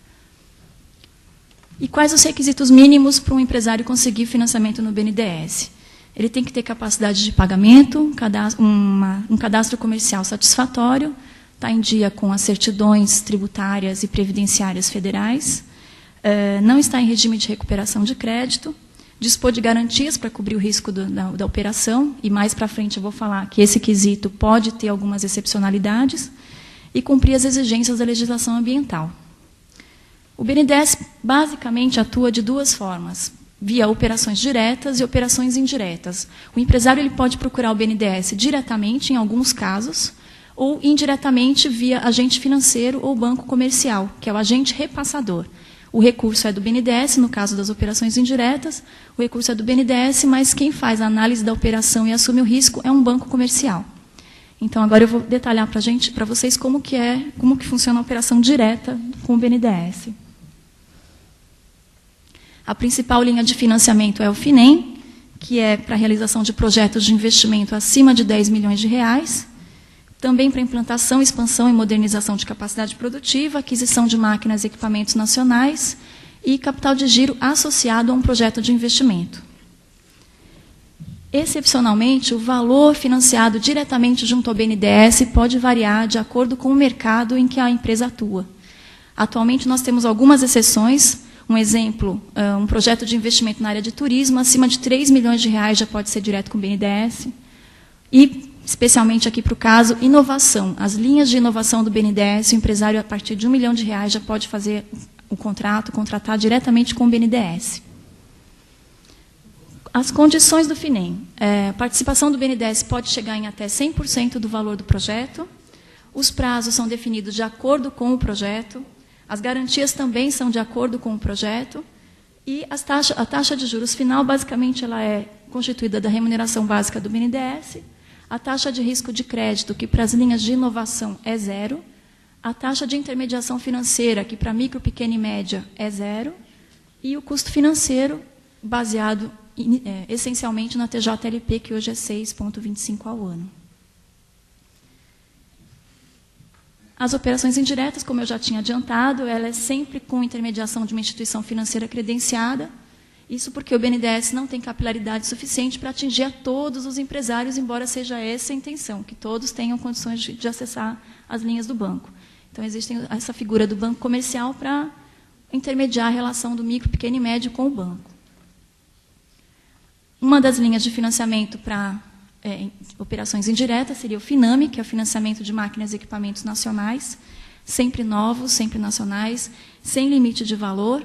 E quais os requisitos mínimos para um empresário conseguir financiamento no BNDES? Ele tem que ter capacidade de pagamento, um cadastro comercial satisfatório, estar em dia com as certidões tributárias e previdenciárias federais, não está em regime de recuperação de crédito, dispor de garantias para cobrir o risco da operação, e mais para frente eu vou falar que esse quesito pode ter algumas excepcionalidades, e cumprir as exigências da legislação ambiental. O BNDES basicamente atua de duas formas, via operações diretas e operações indiretas. O empresário ele pode procurar o BNDES diretamente, em alguns casos, ou indiretamente via agente financeiro ou banco comercial, que é o agente repassador. O recurso é do BNDES, no caso das operações indiretas, o recurso é do BNDES, mas quem faz a análise da operação e assume o risco é um banco comercial. Então, agora eu vou detalhar para vocês como que funciona a operação direta com o BNDES. A principal linha de financiamento é o FINEM, que é para a realização de projetos de investimento acima de 10 milhões de reais, também para implantação, expansão e modernização de capacidade produtiva, aquisição de máquinas e equipamentos nacionais e capital de giro associado a um projeto de investimento. Excepcionalmente, o valor financiado diretamente junto ao BNDES pode variar de acordo com o mercado em que a empresa atua. Atualmente, nós temos algumas exceções. Um exemplo, um projeto de investimento na área de turismo, acima de 3 milhões de reais já pode ser direto com o BNDES. E, especialmente aqui para o caso, inovação. As linhas de inovação do BNDES, o empresário, a partir de 1 milhão de reais, já pode fazer o contrato, contratar diretamente com o BNDES. As condições do FINEM. A participação do BNDES pode chegar em até 100% do valor do projeto. Os prazos são definidos de acordo com o projeto. As garantias também são de acordo com o projeto. E a taxa de juros final, basicamente, ela é constituída da remuneração básica do BNDES, a taxa de risco de crédito, que para as linhas de inovação é 0, a taxa de intermediação financeira, que para micro, pequena e média é 0, e o custo financeiro, baseado essencialmente na TJLP, que hoje é 6,25 ao ano. As operações indiretas, como eu já tinha adiantado, ela é sempre com intermediação de uma instituição financeira credenciada. Isso porque o BNDES não tem capilaridade suficiente para atingir a todos os empresários, embora seja essa a intenção, que todos tenham condições de acessar as linhas do banco. Então, existe essa figura do banco comercial para intermediar a relação do micro, pequeno e médio com o banco. Uma das linhas de financiamento para operações indiretas seria o FINAME, que é o financiamento de máquinas e equipamentos nacionais, sempre novos, sempre nacionais, sem limite de valor.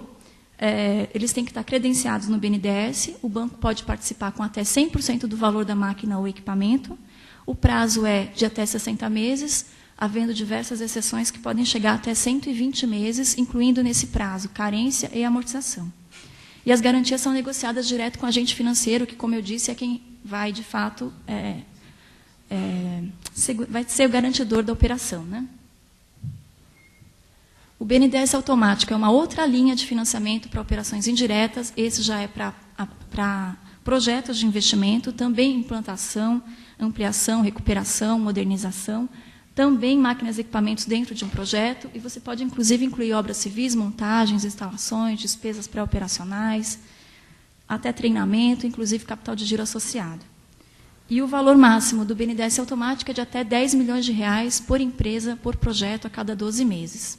Eles têm que estar credenciados no BNDES, o banco pode participar com até 100% do valor da máquina ou equipamento, o prazo é de até 60 meses, havendo diversas exceções que podem chegar até 120 meses, incluindo nesse prazo carência e amortização. E as garantias são negociadas direto com o agente financeiro, que, como eu disse, é quem vai, de fato, vai ser o garantidor da operação, né? O BNDES automático é uma outra linha de financiamento para operações indiretas. Esse já é para projetos de investimento, também implantação, ampliação, recuperação, modernização, também máquinas e equipamentos dentro de um projeto, e você pode, inclusive, incluir obras civis, montagens, instalações, despesas pré-operacionais, até treinamento, inclusive capital de giro associado. E o valor máximo do BNDES automático é de até 10 milhões de reais por empresa, por projeto, a cada 12 meses.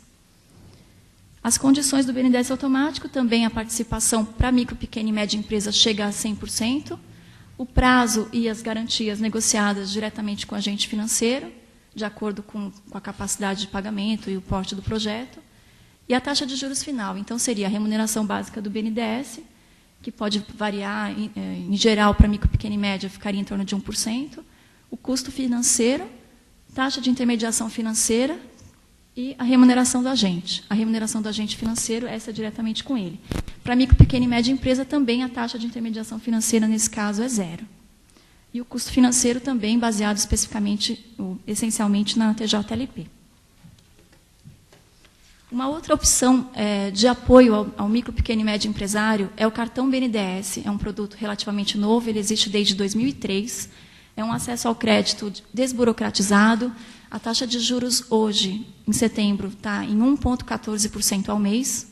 As condições do BNDES automático, também a participação para micro, pequena e média empresa chega a 100%, o prazo e as garantias negociadas diretamente com o agente financeiro, de acordo com a capacidade de pagamento e o porte do projeto, e a taxa de juros final. Então, seria a remuneração básica do BNDES, que pode variar, em geral, para micro, pequena e média, ficaria em torno de 1%, o custo financeiro, taxa de intermediação financeira e a remuneração do agente. A remuneração do agente financeiro, essa é diretamente com ele. Para micro, pequena e média empresa, também a taxa de intermediação financeira, nesse caso, é 0. E o custo financeiro também baseado especificamente, essencialmente, na TJLP. Uma outra opção de apoio ao micro, pequeno e médio empresário é o cartão BNDES. É um produto relativamente novo, ele existe desde 2003. É um acesso ao crédito desburocratizado. A taxa de juros hoje, em setembro, está em 1,14% ao mês.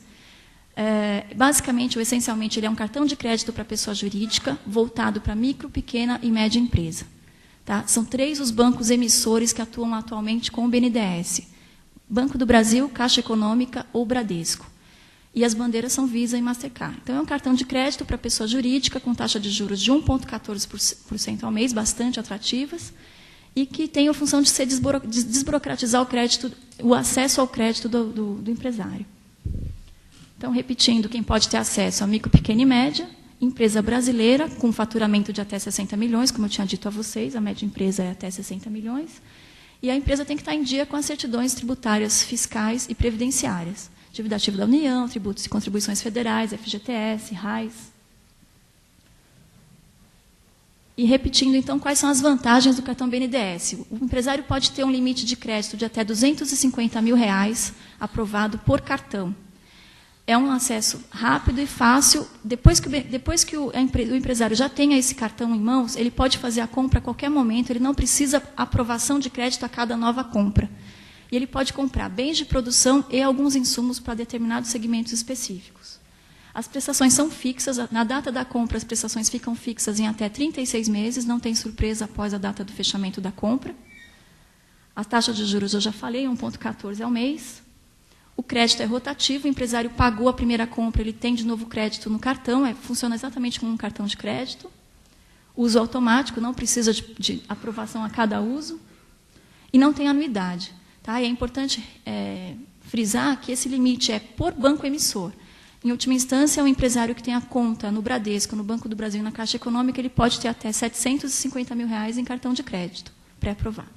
Basicamente, ou essencialmente, ele é um cartão de crédito para pessoa jurídica, voltado para micro, pequena e média empresa. Tá? São 3 os bancos emissores que atuam atualmente com o BNDES. Banco do Brasil, Caixa Econômica ou Bradesco. E as bandeiras são Visa e Mastercard. Então, é um cartão de crédito para pessoa jurídica, com taxa de juros de 1,14% ao mês, bastante atrativas, e que tem a função de desburocratizar o crédito, o acesso ao crédito do empresário. Então, repetindo, quem pode ter acesso a micro, pequena e média, empresa brasileira, com faturamento de até 60 milhões, como eu tinha dito a vocês, a média empresa é até 60 milhões, e a empresa tem que estar em dia com as certidões tributárias fiscais e previdenciárias, dívida ativa da União, tributos e contribuições federais, FGTS, RAIS. E repetindo, então, quais são as vantagens do cartão BNDES. O empresário pode ter um limite de crédito de até R$ 250 mil aprovado por cartão. É um acesso rápido e fácil. Depois que o empresário já tenha esse cartão em mãos, ele pode fazer a compra a qualquer momento, ele não precisa aprovação de crédito a cada nova compra. E ele pode comprar bens de produção e alguns insumos para determinados segmentos específicos. As prestações são fixas, na data da compra as prestações ficam fixas em até 36 meses, não tem surpresa após a data do fechamento da compra. A taxa de juros eu já falei, 1,14 ao mês. O crédito é rotativo, o empresário pagou a primeira compra, ele tem de novo crédito no cartão, funciona exatamente como um cartão de crédito. Uso automático, não precisa de aprovação a cada uso. E não tem anuidade. Tá? E é importante frisar que esse limite é por banco emissor. Em última instância, o empresário que tem a conta no Bradesco, no Banco do Brasil e na Caixa Econômica, ele pode ter até R$ 750 mil em cartão de crédito, pré-aprovado.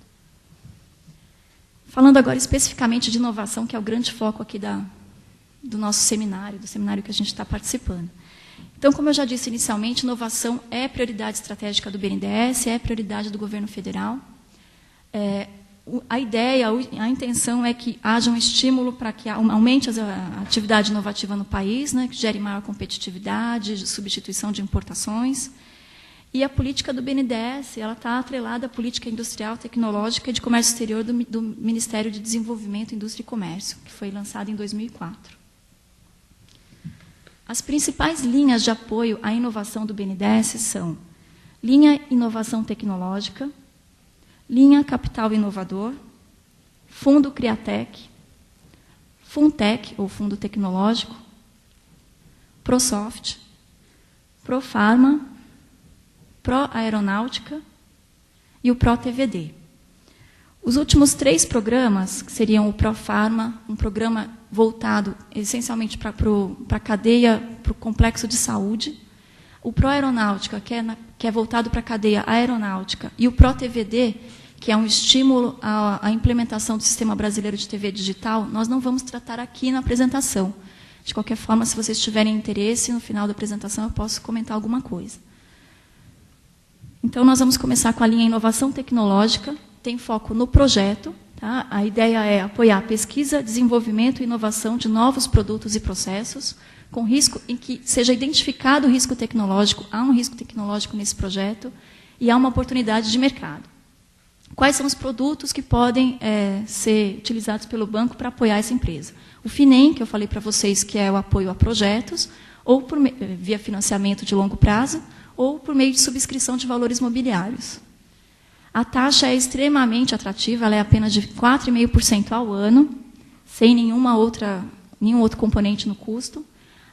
Falando agora especificamente de inovação, que é o grande foco aqui do nosso seminário, do seminário que a gente está participando. Então, como eu já disse inicialmente, inovação é prioridade estratégica do BNDES, é prioridade do governo federal. A ideia, a intenção é que haja um estímulo para que aumente a atividade inovativa no país, né, que gere maior competitividade, substituição de importações. E a política do BNDES está atrelada à política industrial, tecnológica e de comércio exterior do Ministério de Desenvolvimento, Indústria e Comércio, que foi lançado em 2004. As principais linhas de apoio à inovação do BNDES são linha Inovação Tecnológica, linha Capital Inovador, Fundo Criatec, Funtec, ou Fundo Tecnológico, ProSoft, ProFarma, ProAeronáutica e o ProTVD. Os últimos 3 programas, que seriam o ProFarma, um programa voltado essencialmente para a cadeia, para o complexo de saúde, o ProAeronáutica, que é voltado para a cadeia aeronáutica, e o ProTVD, que é um estímulo à implementação do Sistema Brasileiro de TV Digital, nós não vamos tratar aqui na apresentação. De qualquer forma, se vocês tiverem interesse, no final da apresentação eu posso comentar alguma coisa. Então, nós vamos começar com a linha Inovação Tecnológica, tem foco no projeto. Tá? A ideia é apoiar a pesquisa, desenvolvimento e inovação de novos produtos e processos, com risco em que seja identificado o risco tecnológico, há um risco tecnológico nesse projeto e há uma oportunidade de mercado. Quais são os produtos que podem ser utilizados pelo banco para apoiar essa empresa? O FINEM, que eu falei para vocês, que é o apoio a projetos, ou via financiamento de longo prazo, ou por meio de subscrição de valores mobiliários. A taxa é extremamente atrativa, ela é apenas de 4,5% ao ano, sem nenhum outro componente no custo.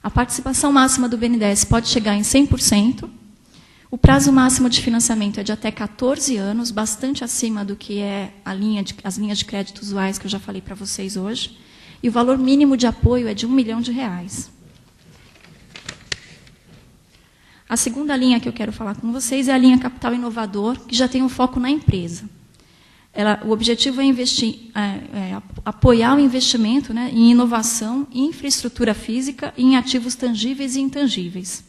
A participação máxima do BNDES pode chegar em 100%. O prazo máximo de financiamento é de até 14 anos, bastante acima do que é as linhas de crédito usuais que eu já falei para vocês hoje. E o valor mínimo de apoio é de R$ 1 milhão. A segunda linha que eu quero falar com vocês é a linha Capital Inovador, que já tem um foco na empresa. O objetivo é apoiar o investimento, né, em inovação, em infraestrutura física e em ativos tangíveis e intangíveis.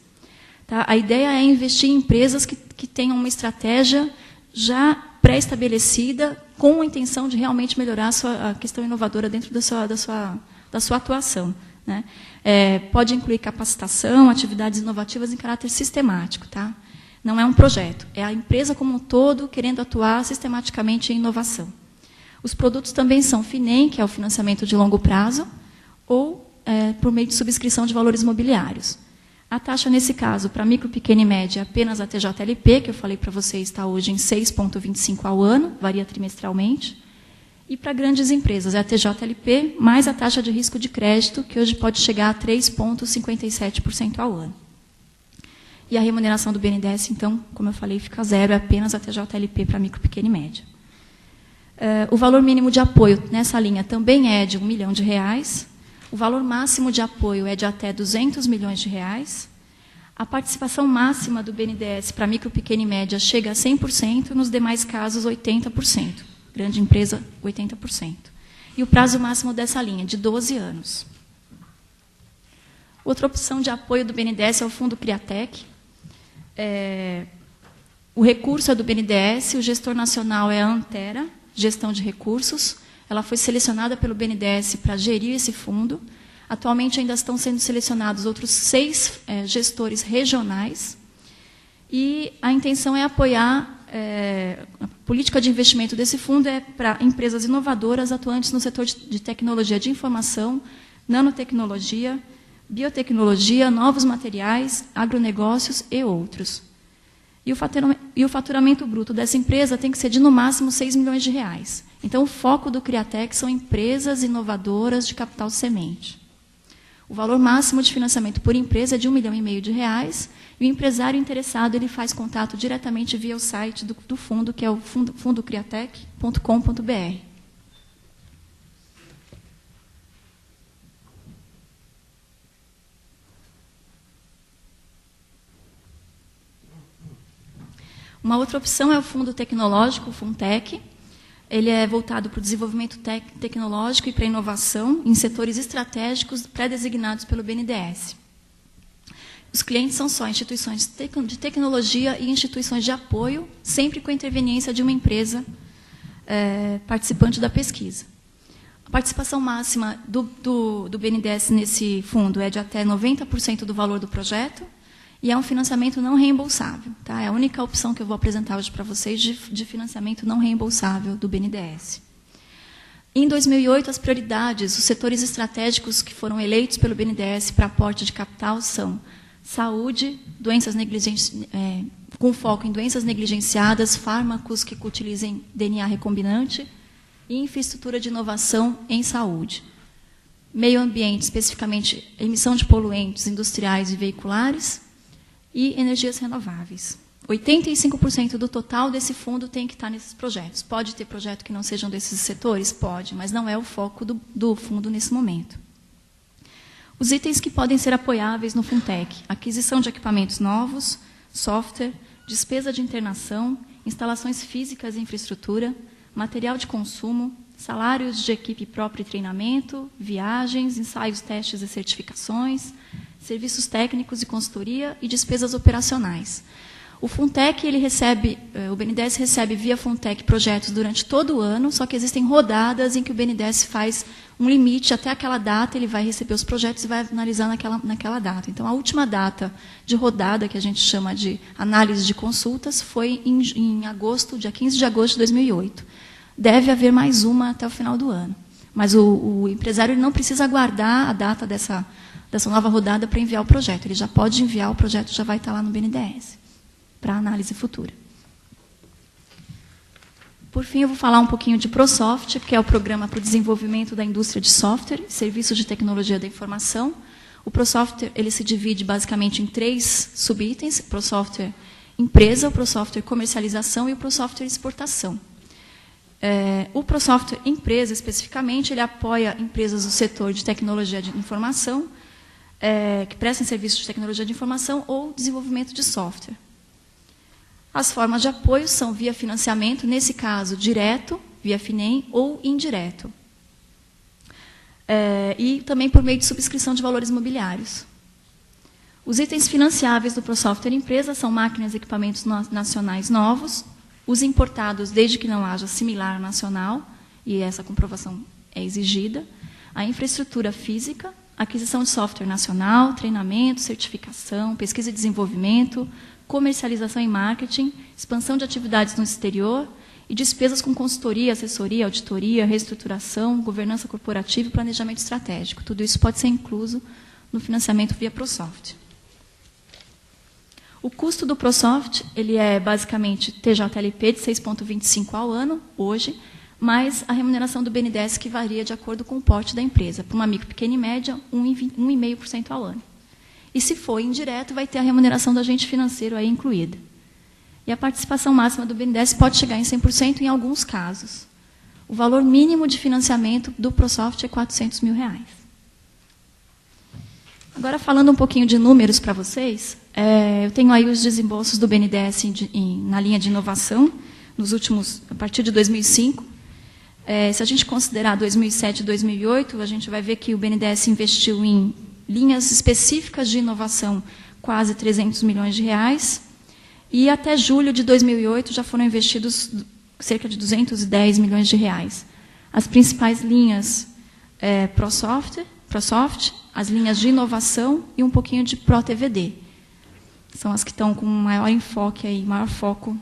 Tá? A ideia é investir em empresas que tenham uma estratégia já pré-estabelecida, com a intenção de realmente melhorar a questão inovadora dentro da sua atuação. Né? Pode incluir capacitação, atividades inovativas em caráter sistemático. Tá? Não é um projeto, é a empresa como um todo querendo atuar sistematicamente em inovação. Os produtos também são FINEM, que é o financiamento de longo prazo, ou por meio de subscrição de valores mobiliários. A taxa, nesse caso, para micro, pequena e média, é apenas a TJLP, que eu falei para vocês, está hoje em 6,25 ao ano, varia trimestralmente. E para grandes empresas, é a TJLP mais a taxa de risco de crédito, que hoje pode chegar a 3,57% ao ano. E a remuneração do BNDES, então, como eu falei, fica zero, é apenas a TJLP para micro, pequena e média. O valor mínimo de apoio nessa linha também é de R$ 1 milhão. O valor máximo de apoio é de até R$ 200 milhões. A participação máxima do BNDES para micro, pequena e média chega a 100%, nos demais casos, 80%. Grande empresa, 80%. E o prazo máximo dessa linha, de 12 anos. Outra opção de apoio do BNDES é o Fundo Criatec. O recurso é do BNDES, o gestor nacional é a Antera, Gestão de Recursos. Ela foi selecionada pelo BNDES para gerir esse fundo. Atualmente ainda estão sendo selecionados outros 6 gestores regionais. E a intenção é apoiar a política de investimento desse fundo para empresas inovadoras atuantes no setor de tecnologia de informação, nanotecnologia, biotecnologia, novos materiais, agronegócios e outros. E o faturamento bruto dessa empresa tem que ser de, no máximo, 6 milhões de reais. Então, o foco do Criatec são empresas inovadoras de capital semente. O valor máximo de financiamento por empresa é de R$1,5 milhão de reais, e o empresário interessado ele faz contato diretamente via o site do fundo, que é o fundocriatec.com.br. Uma outra opção é o Fundo Tecnológico, o Funtec. Ele é voltado para o desenvolvimento tecnológico e para a inovação em setores estratégicos pré-designados pelo BNDES. Os clientes são só instituições de tecnologia e instituições de apoio, sempre com a interveniência de uma empresa participante da pesquisa. A participação máxima do BNDES nesse fundo é de até 90% do valor do projeto, e é um financiamento não reembolsável. Tá? É a única opção que eu vou apresentar hoje para vocês de financiamento não reembolsável do BNDES. Em 2008, as prioridades, os setores estratégicos que foram eleitos pelo BNDES para aporte de capital são saúde, doenças com foco em doenças negligenciadas, fármacos que utilizem DNA recombinante e infraestrutura de inovação em saúde. Meio ambiente, especificamente emissão de poluentes industriais e veiculares, e energias renováveis. 85% do total desse fundo tem que estar nesses projetos. Pode ter projeto que não sejam desses setores? Pode, mas não é o foco do fundo nesse momento. Os itens que podem ser apoiáveis no Funtec: aquisição de equipamentos novos, software, despesa de internação, instalações físicas e infraestrutura, material de consumo, salários de equipe própria e treinamento, viagens, ensaios, testes e certificações, serviços técnicos e consultoria e despesas operacionais. O Funtec, o BNDES recebe via Funtec projetos durante todo o ano, só que existem rodadas em que o BNDES faz um limite, até aquela data ele vai receber os projetos e vai analisar naquela data. Então, a última data de rodada, que a gente chama de análise de consultas, foi em agosto, dia 15 de agosto de 2008. Deve haver mais uma até o final do ano. Mas o empresário ele não precisa aguardar a data dessa nova rodada para enviar o projeto. Ele já pode enviar, o projeto já vai estar lá no BNDES, para análise futura. Por fim, eu vou falar um pouquinho de ProSoft, que é o Programa para o Desenvolvimento da Indústria de Software e Serviços de Tecnologia da Informação. O ProSoftware ele se divide basicamente em 3 subitens: ProSoftware Empresa, o ProSoftware Comercialização e o ProSoftware Exportação. O ProSoftware Empresa, especificamente, ele apoia empresas do setor de tecnologia de informação, que prestem serviços de tecnologia de informação ou desenvolvimento de software. As formas de apoio são via financiamento, nesse caso, direto, via FINEM, ou indireto. E também por meio de subscrição de valores imobiliários. Os itens financiáveis do ProSoftware Empresa são máquinas e equipamentos nacionais novos, os importados desde que não haja similar nacional, e essa comprovação é exigida, a infraestrutura física, aquisição de software nacional, treinamento, certificação, pesquisa e desenvolvimento, comercialização e marketing, expansão de atividades no exterior e despesas com consultoria, assessoria, auditoria, reestruturação, governança corporativa e planejamento estratégico. Tudo isso pode ser incluso no financiamento via ProSoft. O custo do ProSoft ele é basicamente TJLP de 6,25 ao ano, hoje, mais a remuneração do BNDES, que varia de acordo com o porte da empresa. Para uma micro, pequena e média, 1,5% ao ano. E, se for indireto, vai ter a remuneração do agente financeiro aí incluída. E a participação máxima do BNDES pode chegar em 100% em alguns casos. O valor mínimo de financiamento do ProSoft é R$400 mil. Agora, falando um pouquinho de números para vocês, eu tenho aí os desembolsos do BNDES na linha de inovação, a partir de 2005. Se a gente considerar 2007 e 2008, a gente vai ver que o BNDES investiu em linhas específicas de inovação quase R$300 milhões, E até julho de 2008 já foram investidos cerca de 210 milhões de reais. As principais linhas ProSoft, as linhas de inovação e um pouquinho de ProTVD. São as que estão com maior enfoque, aí, maior foco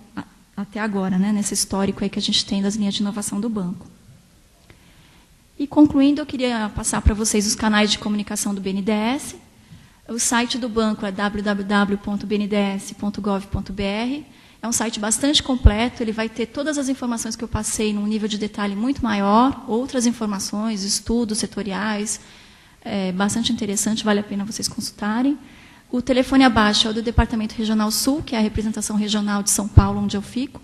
até agora, né, nesse histórico aí que a gente tem das linhas de inovação do banco. E, concluindo, eu queria passar para vocês os canais de comunicação do BNDES. O site do banco é www.bnds.gov.br. É um site bastante completo, ele vai ter todas as informações que eu passei num nível de detalhe muito maior, outras informações, estudos setoriais, bastante interessante, vale a pena vocês consultarem. O telefone abaixo é o do Departamento Regional Sul, que é a representação regional de São Paulo, onde eu fico.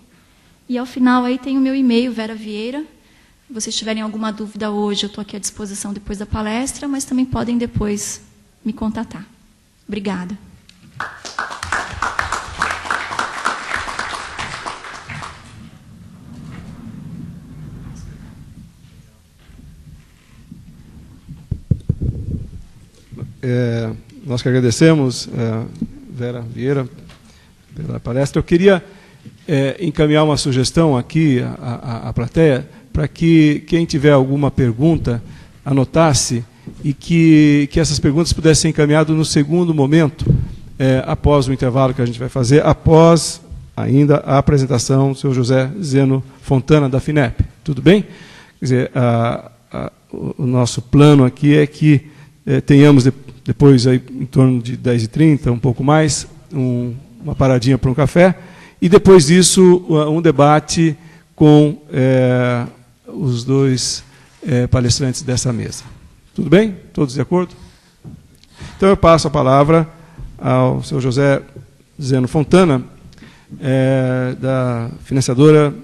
E, ao final, aí tem o meu e-mail, Vera Vieira. Se vocês tiverem alguma dúvida hoje, eu estou aqui à disposição depois da palestra, mas também podem depois me contatar. Obrigada. Nós que agradecemos, Vera Vieira, pela palestra. Eu queria encaminhar uma sugestão aqui à plateia, para que quem tiver alguma pergunta anotasse e que essas perguntas pudessem ser encaminhadas no segundo momento, após o intervalo que a gente vai fazer, após ainda a apresentação do senhor José Zeno Fontana, da FINEP. Tudo bem? Quer dizer, o nosso plano aqui é que tenhamos, depois, aí, em torno de 10h30, um pouco mais, uma paradinha para um café, e depois disso, um debate com os dois palestrantes dessa mesa. Tudo bem? Todos de acordo? Então, eu passo a palavra ao senhor José Zeno Fontana, da financiadora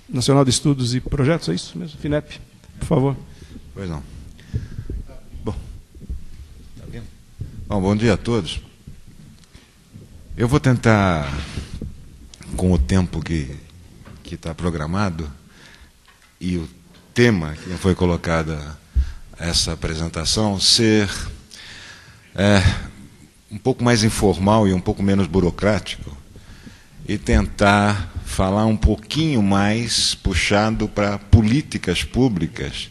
Nacional de Estudos e Projetos, é isso mesmo? FINEP, por favor. Pois não. Bom dia a todos. Eu vou tentar, com o tempo que está programado e o tema que foi colocado a essa apresentação, ser um pouco mais informal e um pouco menos burocrático e tentar falar um pouquinho mais puxado para políticas públicas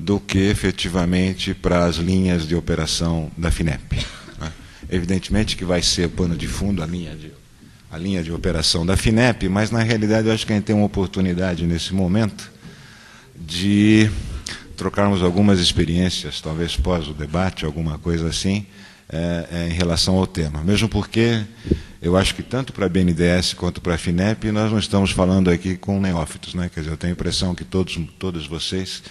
do que efetivamente para as linhas de operação da FINEP. Né? Evidentemente que vai ser pano de fundo a linha de operação da FINEP, mas na realidade eu acho que a gente tem uma oportunidade nesse momento de trocarmos algumas experiências, talvez pós o debate, alguma coisa assim, em relação ao tema. Mesmo porque eu acho que tanto para a BNDES quanto para a FINEP nós não estamos falando aqui com neófitos, né? Quer dizer, eu tenho a impressão que todos vocês,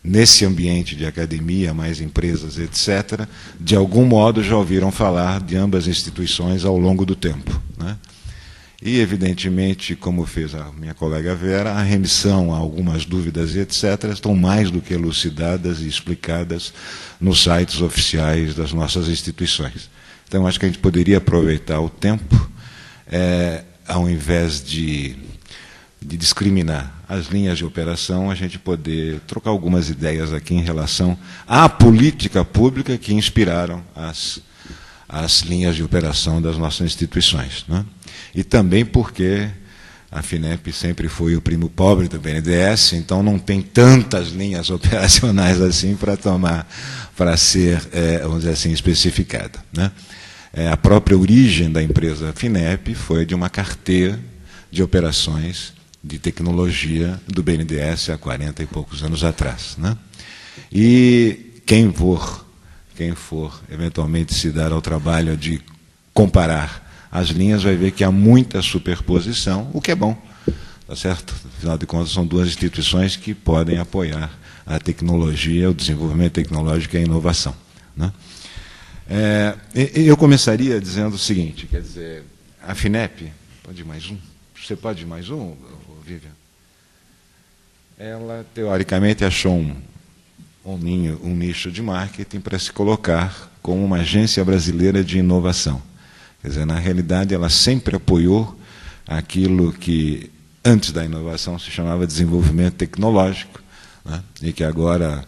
nesse ambiente de academia, mais empresas, etc., de algum modo já ouviram falar de ambas instituições ao longo do tempo. Né? E, evidentemente, como fez a minha colega Vera, a remissão a algumas dúvidas, etc., estão mais do que elucidadas e explicadas nos sites oficiais das nossas instituições. Então, acho que a gente poderia aproveitar o tempo, ao invés de discriminar as linhas de operação, a gente poder trocar algumas ideias aqui em relação à política pública que inspiraram as linhas de operação das nossas instituições. Né? E também porque a FINEP sempre foi o primo pobre do BNDES, então não tem tantas linhas operacionais assim para ser, vamos dizer assim, especificada. Né? A própria origem da empresa FINEP foi de uma carteira de operações de tecnologia do BNDES há 40 e poucos anos atrás. Né? E quem for eventualmente se dar ao trabalho de comparar as linhas vai ver que há muita superposição, o que é bom, tá certo? Afinal de contas, são duas instituições que podem apoiar a tecnologia, o desenvolvimento tecnológico e a inovação. Né? Eu começaria dizendo o seguinte, quer dizer, a FINEP, pode ir mais um? Você pode ir mais um, Vivian? Ela, teoricamente, achou um nicho de marketing para se colocar como uma agência brasileira de inovação. Quer dizer, na realidade, ela sempre apoiou aquilo que, antes da inovação, se chamava desenvolvimento tecnológico, né? E que agora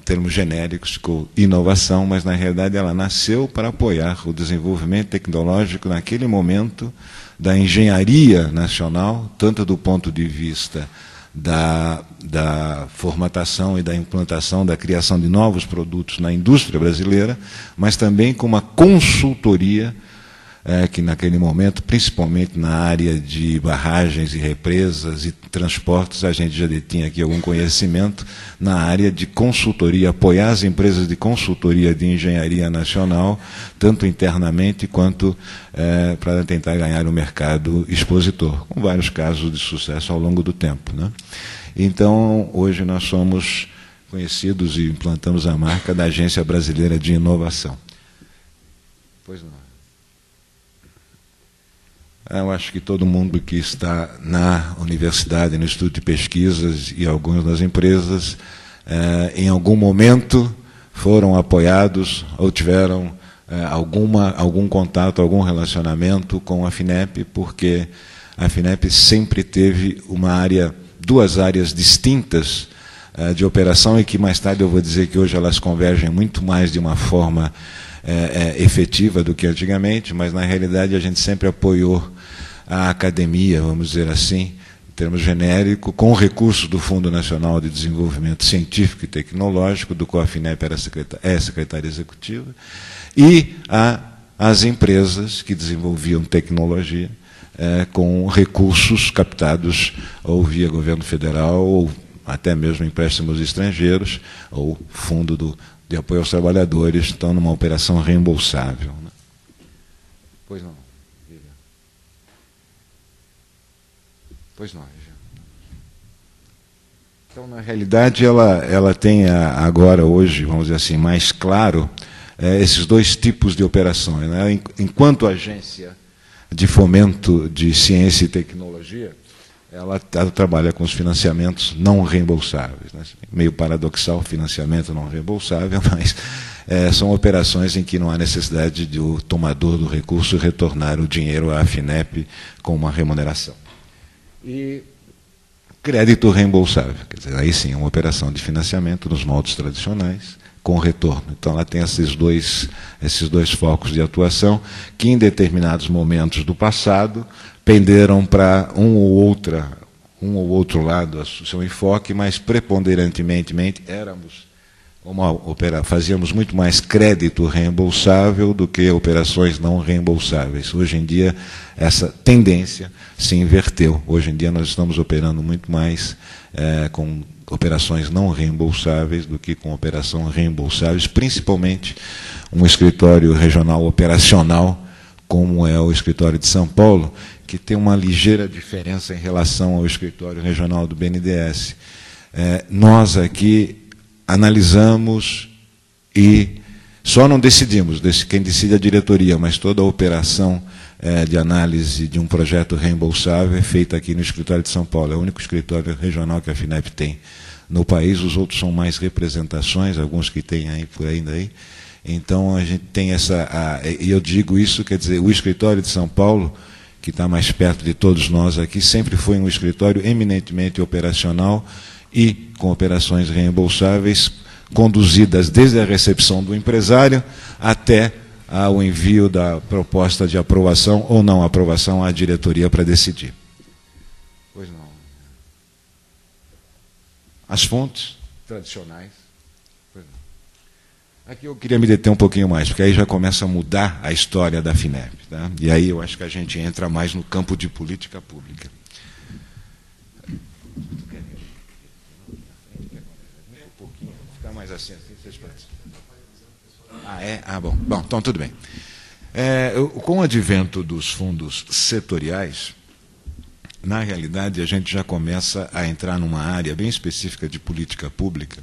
termos genéricos, ficou inovação, mas na realidade ela nasceu para apoiar o desenvolvimento tecnológico naquele momento da engenharia nacional, tanto do ponto de vista da formatação e da implantação, da criação de novos produtos na indústria brasileira, mas também com uma consultoria que naquele momento, principalmente na área de barragens e represas e transportes, a gente já detinha aqui algum conhecimento na área de consultoria, apoiar as empresas de consultoria de engenharia nacional, tanto internamente quanto para tentar ganhar o mercado expositor, com vários casos de sucesso ao longo do tempo, né? Então, hoje nós somos conhecidos e implantamos a marca da Agência Brasileira de Inovação. Pois não. Eu acho que todo mundo que está na universidade, no Instituto de Pesquisas e algumas das empresas, em algum momento foram apoiados ou tiveram algum contato, algum relacionamento com a FINEP, porque a FINEP sempre teve duas áreas distintas de operação e que mais tarde eu vou dizer que hoje elas convergem muito mais de uma forma efetiva do que antigamente, mas na realidade a gente sempre apoiou a academia, vamos dizer assim, em termos genéricos, com recursos do Fundo Nacional de Desenvolvimento Científico e Tecnológico, do qual a FINEP é secretária executiva, e as empresas que desenvolviam tecnologia com recursos captados ou via governo federal, ou até mesmo empréstimos estrangeiros, ou fundo de apoio aos trabalhadores, estão numa operação reembolsável. Né? Pois não. Pois não. Então, na realidade, ela tem agora, hoje, vamos dizer assim, mais claro, esses dois tipos de operações. Né? Enquanto agência de fomento de ciência e tecnologia, ela trabalha com os financiamentos não reembolsáveis. Né? Meio paradoxal, financiamento não reembolsável, mas são operações em que não há necessidade de o tomador do recurso retornar o dinheiro à FINEP com uma remuneração. E crédito reembolsável, quer dizer, aí sim, uma operação de financiamento nos moldes tradicionais, com retorno. Então, ela tem esses dois focos de atuação que, em determinados momentos do passado, penderam para um ou outro lado o seu enfoque, mas preponderantemente fazíamos muito mais crédito reembolsável do que operações não reembolsáveis. Hoje em dia, essa tendência se inverteu. Hoje em dia, nós estamos operando muito mais com operações não reembolsáveis do que com operações reembolsáveis, principalmente um escritório regional operacional, como é o escritório de São Paulo, que tem uma ligeira diferença em relação ao escritório regional do BNDES. Nós aqui analisamos e só não decidimos, quem decide é a diretoria, mas toda a operação de análise de um projeto reembolsável é feita aqui no escritório de São Paulo. É o único escritório regional que a FINEP tem no país, os outros são mais representações, alguns que tem aí por aí daí. Então a gente tem e eu digo isso, quer dizer, o escritório de São Paulo, que está mais perto de todos nós aqui, sempre foi um escritório eminentemente operacional e com operações reembolsáveis, conduzidas desde a recepção do empresário até ao envio da proposta de aprovação ou não aprovação à diretoria para decidir. Pois não. As fontes tradicionais. Pois não. Aqui eu queria me deter um pouquinho mais, porque aí já começa a mudar a história da FINEP. Tá? E aí eu acho que a gente entra mais no campo de política pública. Mais assim, vocês bom. Bom, então tudo bem. Com o advento dos fundos setoriais, na realidade, a gente já começa a entrar numa área bem específica de política pública.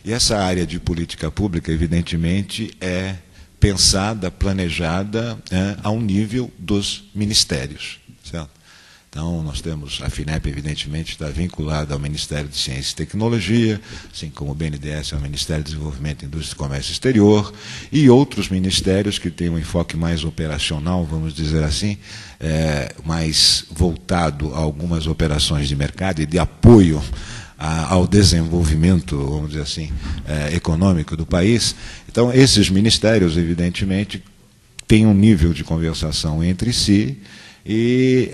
E essa área de política pública, evidentemente, é pensada, planejada ao nível dos ministérios, certo? Então, nós temos, a FINEP, evidentemente, está vinculada ao Ministério de Ciência e Tecnologia, assim como o BNDES ao Ministério de Desenvolvimento, Indústria e Comércio Exterior, e outros ministérios que têm um enfoque mais operacional, vamos dizer assim, mais voltado a algumas operações de mercado e de apoio ao desenvolvimento, vamos dizer assim, econômico do país. Então, esses ministérios, evidentemente, têm um nível de conversação entre si e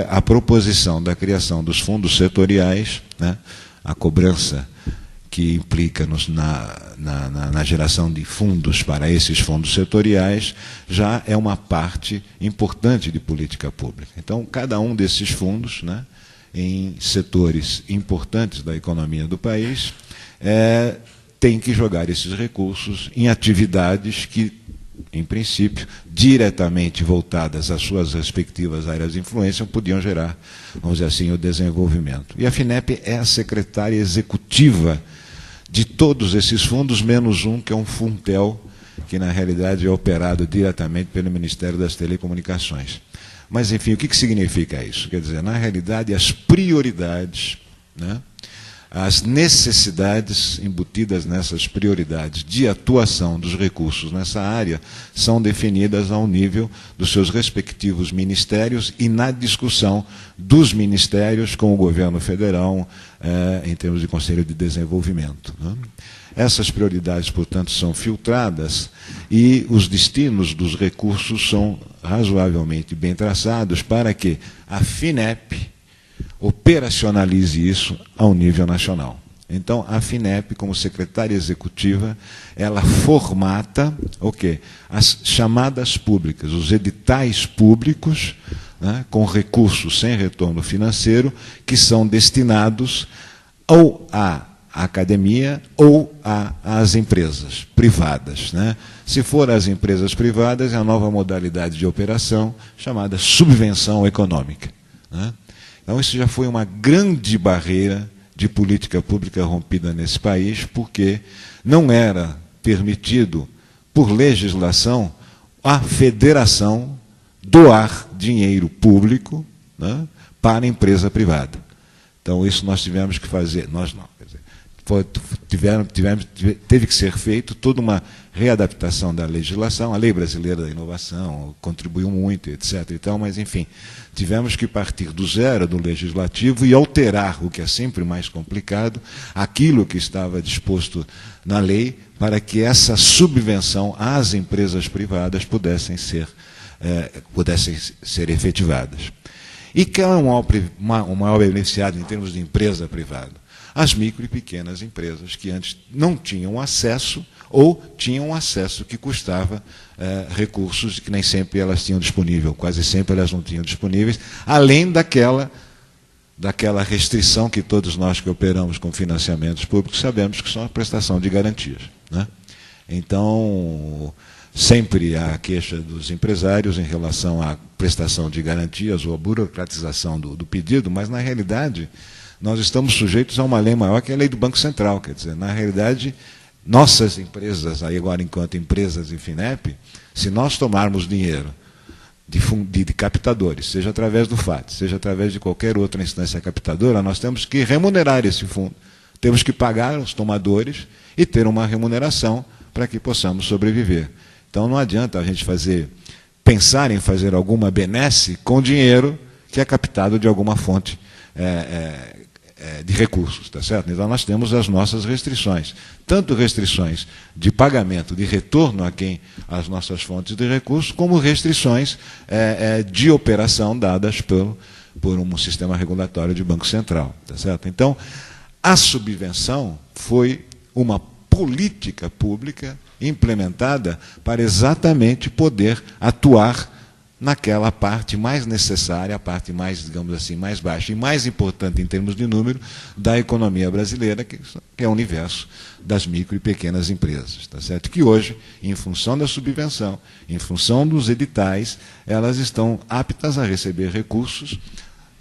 a proposição da criação dos fundos setoriais, né, a cobrança que implica na geração de fundos para esses fundos setoriais, já é uma parte importante de política pública. Então, cada um desses fundos, né, em setores importantes da economia do país, tem que jogar esses recursos em atividades que, em princípio, diretamente voltadas às suas respectivas áreas de influência, podiam gerar, vamos dizer assim, o desenvolvimento. E a FINEP é a secretária executiva de todos esses fundos, menos um, que é um Funtel, que na realidade é operado diretamente pelo Ministério das Telecomunicações. Mas, enfim, o que significa isso? Quer dizer, na realidade, as prioridades, né, as necessidades embutidas nessas prioridades de atuação dos recursos nessa área são definidas ao nível dos seus respectivos ministérios e na discussão dos ministérios com o governo federal, em termos de Conselho de Desenvolvimento, né? Essas prioridades, portanto, são filtradas e os destinos dos recursos são razoavelmente bem traçados para que a FINEP operacionalize isso ao nível nacional. Então, a FINEP, como secretária executiva, ela formata o quê? As chamadas públicas, os editais públicos, né, com recursos sem retorno financeiro, que são destinados ou à academia ou às empresas privadas, né? Se for às empresas privadas, é a nova modalidade de operação chamada subvenção econômica, né? Então, isso já foi uma grande barreira de política pública rompida nesse país, porque não era permitido, por legislação, a federação doar dinheiro público, né, para a empresa privada. Então, isso nós tivemos que fazer, nós não, quer dizer, teve que ser feito toda uma readaptação da legislação. A Lei Brasileira da Inovação contribuiu muito, etc. Então, mas, enfim, tivemos que partir do zero do legislativo e alterar, o que é sempre mais complicado, aquilo que estava disposto na lei para que essa subvenção às empresas privadas pudessem ser efetivadas. E quem é o maior beneficiado em termos de empresa privada? As micro e pequenas empresas que antes não tinham acesso ou tinham acesso que custava recursos que nem sempre elas tinham disponível, quase sempre elas não tinham disponíveis, além daquela restrição que todos nós que operamos com financiamentos públicos sabemos que são a prestação de garantias, né? Então, sempre há a queixa dos empresários em relação à prestação de garantias ou à burocratização do pedido, mas, na realidade, nós estamos sujeitos a uma lei maior, que é a lei do Banco Central. Quer dizer, na realidade, nossas empresas, aí agora enquanto empresas e FINEP, se nós tomarmos dinheiro de captadores, seja através do FAT, seja através de qualquer outra instância captadora, nós temos que remunerar esse fundo. Temos que pagar os tomadores e ter uma remuneração para que possamos sobreviver. Então, não adianta a gente pensar em fazer alguma benesse com dinheiro que é captado de alguma fonte de recursos, tá certo? Então, nós temos as nossas restrições, tanto restrições de pagamento, de retorno a as nossas fontes de recursos, como restrições de operação dadas por um sistema regulatório de Banco Central, tá certo? Então, a subvenção foi uma política pública implementada para exatamente poder atuar naquela parte mais necessária, a parte mais, digamos assim, mais baixa e mais importante em termos de número da economia brasileira, que é o universo das micro e pequenas empresas, tá certo? Que hoje, em função da subvenção, em função dos editais, elas estão aptas a receber recursos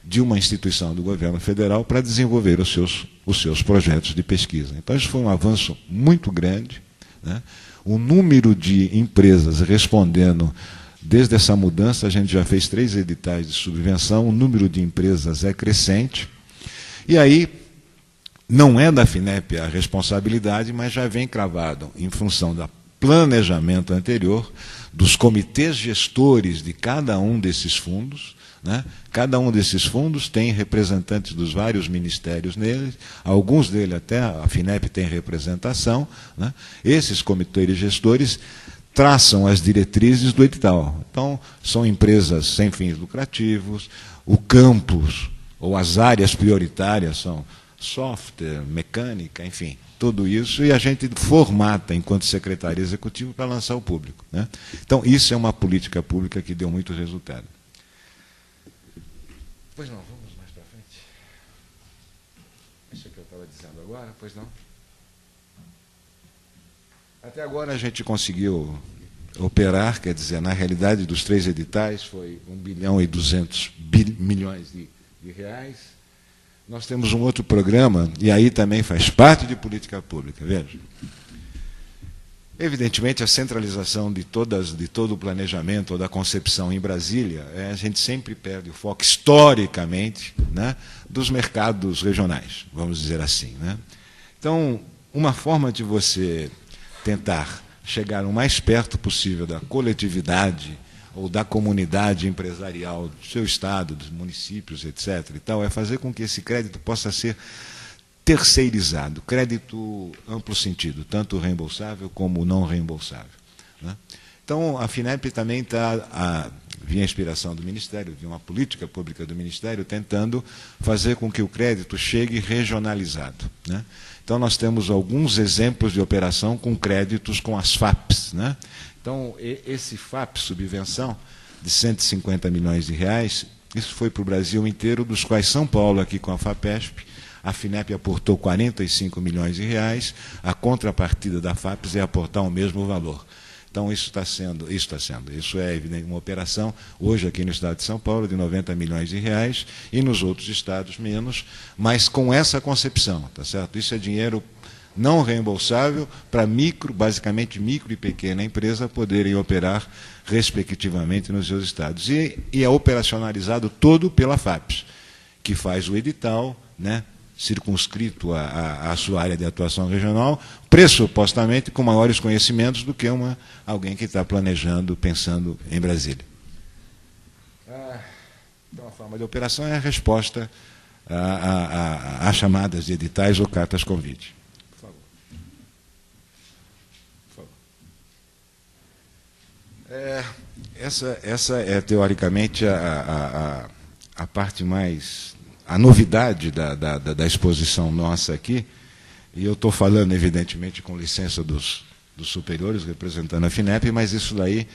de uma instituição do governo federal para desenvolver os seus projetos de pesquisa. Então, isso foi um avanço muito grande, né? O número de empresas respondendo. Desde essa mudança, a gente já fez 3 editais de subvenção, o número de empresas é crescente. E aí, não é da FINEP a responsabilidade, mas já vem cravado, em função da planejamento anterior dos comitês gestores de cada um desses fundos, né? Cada um desses fundos tem representantes dos vários ministérios neles, alguns deles até a FINEP tem representação, né? Esses comitês gestores traçam as diretrizes do edital. Então, são empresas sem fins lucrativos, o campus ou as áreas prioritárias são software, mecânica, enfim, tudo isso, e a gente formata enquanto secretaria executiva para lançar ao público, né? Então, isso é uma política pública que deu muito resultado. Pois não, vamos mais para frente. Isso que eu estava dizendo agora, pois não? Até agora a gente conseguiu operar, quer dizer, na realidade dos 3 editais foi 1 bilhão e 200 milhões de reais. Nós temos um outro programa, e aí também faz parte de política pública, veja. Evidentemente, a centralização de todo o planejamento ou da concepção em Brasília, a gente sempre perde o foco, historicamente, né, dos mercados regionais, vamos dizer assim, né? Então, uma forma de você tentar chegar o mais perto possível da coletividade ou da comunidade empresarial do seu estado, dos municípios, etc., e tal, é fazer com que esse crédito possa ser terceirizado, crédito amplo sentido, tanto reembolsável como não reembolsável, né? Então, a FINEP também está, via inspiração do Ministério, via uma política pública do Ministério, tentando fazer com que o crédito chegue regionalizado, né? Então, nós temos alguns exemplos de operação com créditos com as FAPs, né? Então, esse FAP, subvenção, de 150 milhões de reais, isso foi para o Brasil inteiro, dos quais São Paulo, aqui com a FAPESP, a FINEP aportou 45 milhões de reais, a contrapartida da FAPES é aportar o mesmo valor. Então, isso é evidente, uma operação, hoje aqui no estado de São Paulo, de 90 milhões de reais, e nos outros estados menos, mas com essa concepção, tá certo? Isso é dinheiro não reembolsável para basicamente micro e pequena empresa poderem operar respectivamente nos seus estados. E é operacionalizado todo pela FAPES, que faz o edital, né, circunscrito à sua área de atuação regional, pressupostamente com maiores conhecimentos do que alguém que está planejando, pensando em Brasília. Então, a forma de operação é a resposta a chamadas de editais ou cartas convite. Por favor. Essa é, teoricamente, a parte mais... a novidade da exposição nossa aqui, e eu estou falando, evidentemente, com licença dos superiores, representando a FINEP, mas isso daí,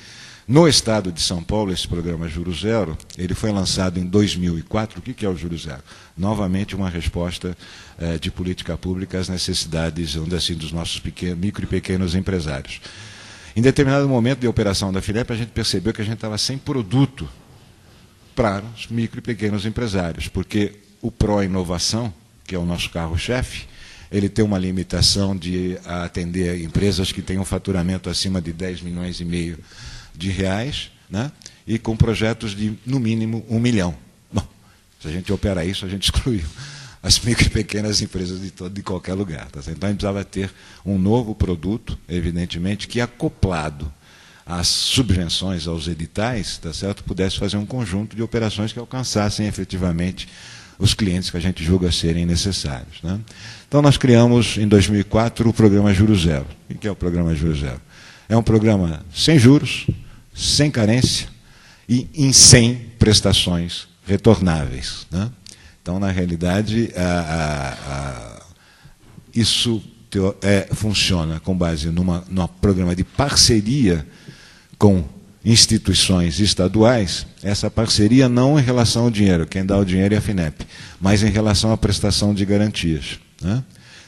no estado de São Paulo, esse programa Juro Zero, ele foi lançado em 2004. O que é o Juro Zero? Novamente, uma resposta de política pública às necessidades, onde assim, dos nossos micro e pequenos empresários. Em determinado momento de operação da FINEP, a gente percebeu que a gente estava sem produto para os micro e pequenos empresários, porque o Pró-Inovação, que é o nosso carro-chefe, ele tem uma limitação de atender empresas que têm um faturamento acima de 10 milhões e meio de reais, né, e com projetos de, no mínimo, 1 milhão. Bom, se a gente opera isso, a gente excluiu as micro e pequenas empresas de qualquer lugar. Tá certo? Então, a gente precisava ter um novo produto, evidentemente, que acoplado as subvenções aos editais, tá certo, pudesse fazer um conjunto de operações que alcançassem efetivamente os clientes que a gente julga serem necessários, né? Então, nós criamos, em 2004, o programa Juro Zero. O que é o programa Juro Zero? É um programa sem juros, sem carência e em 100 prestações retornáveis, né? Então, na realidade, isso funciona com base num programa de parceria com instituições estaduais. Essa parceria não em relação ao dinheiro, quem dá o dinheiro é a FINEP, mas em relação à prestação de garantias, né?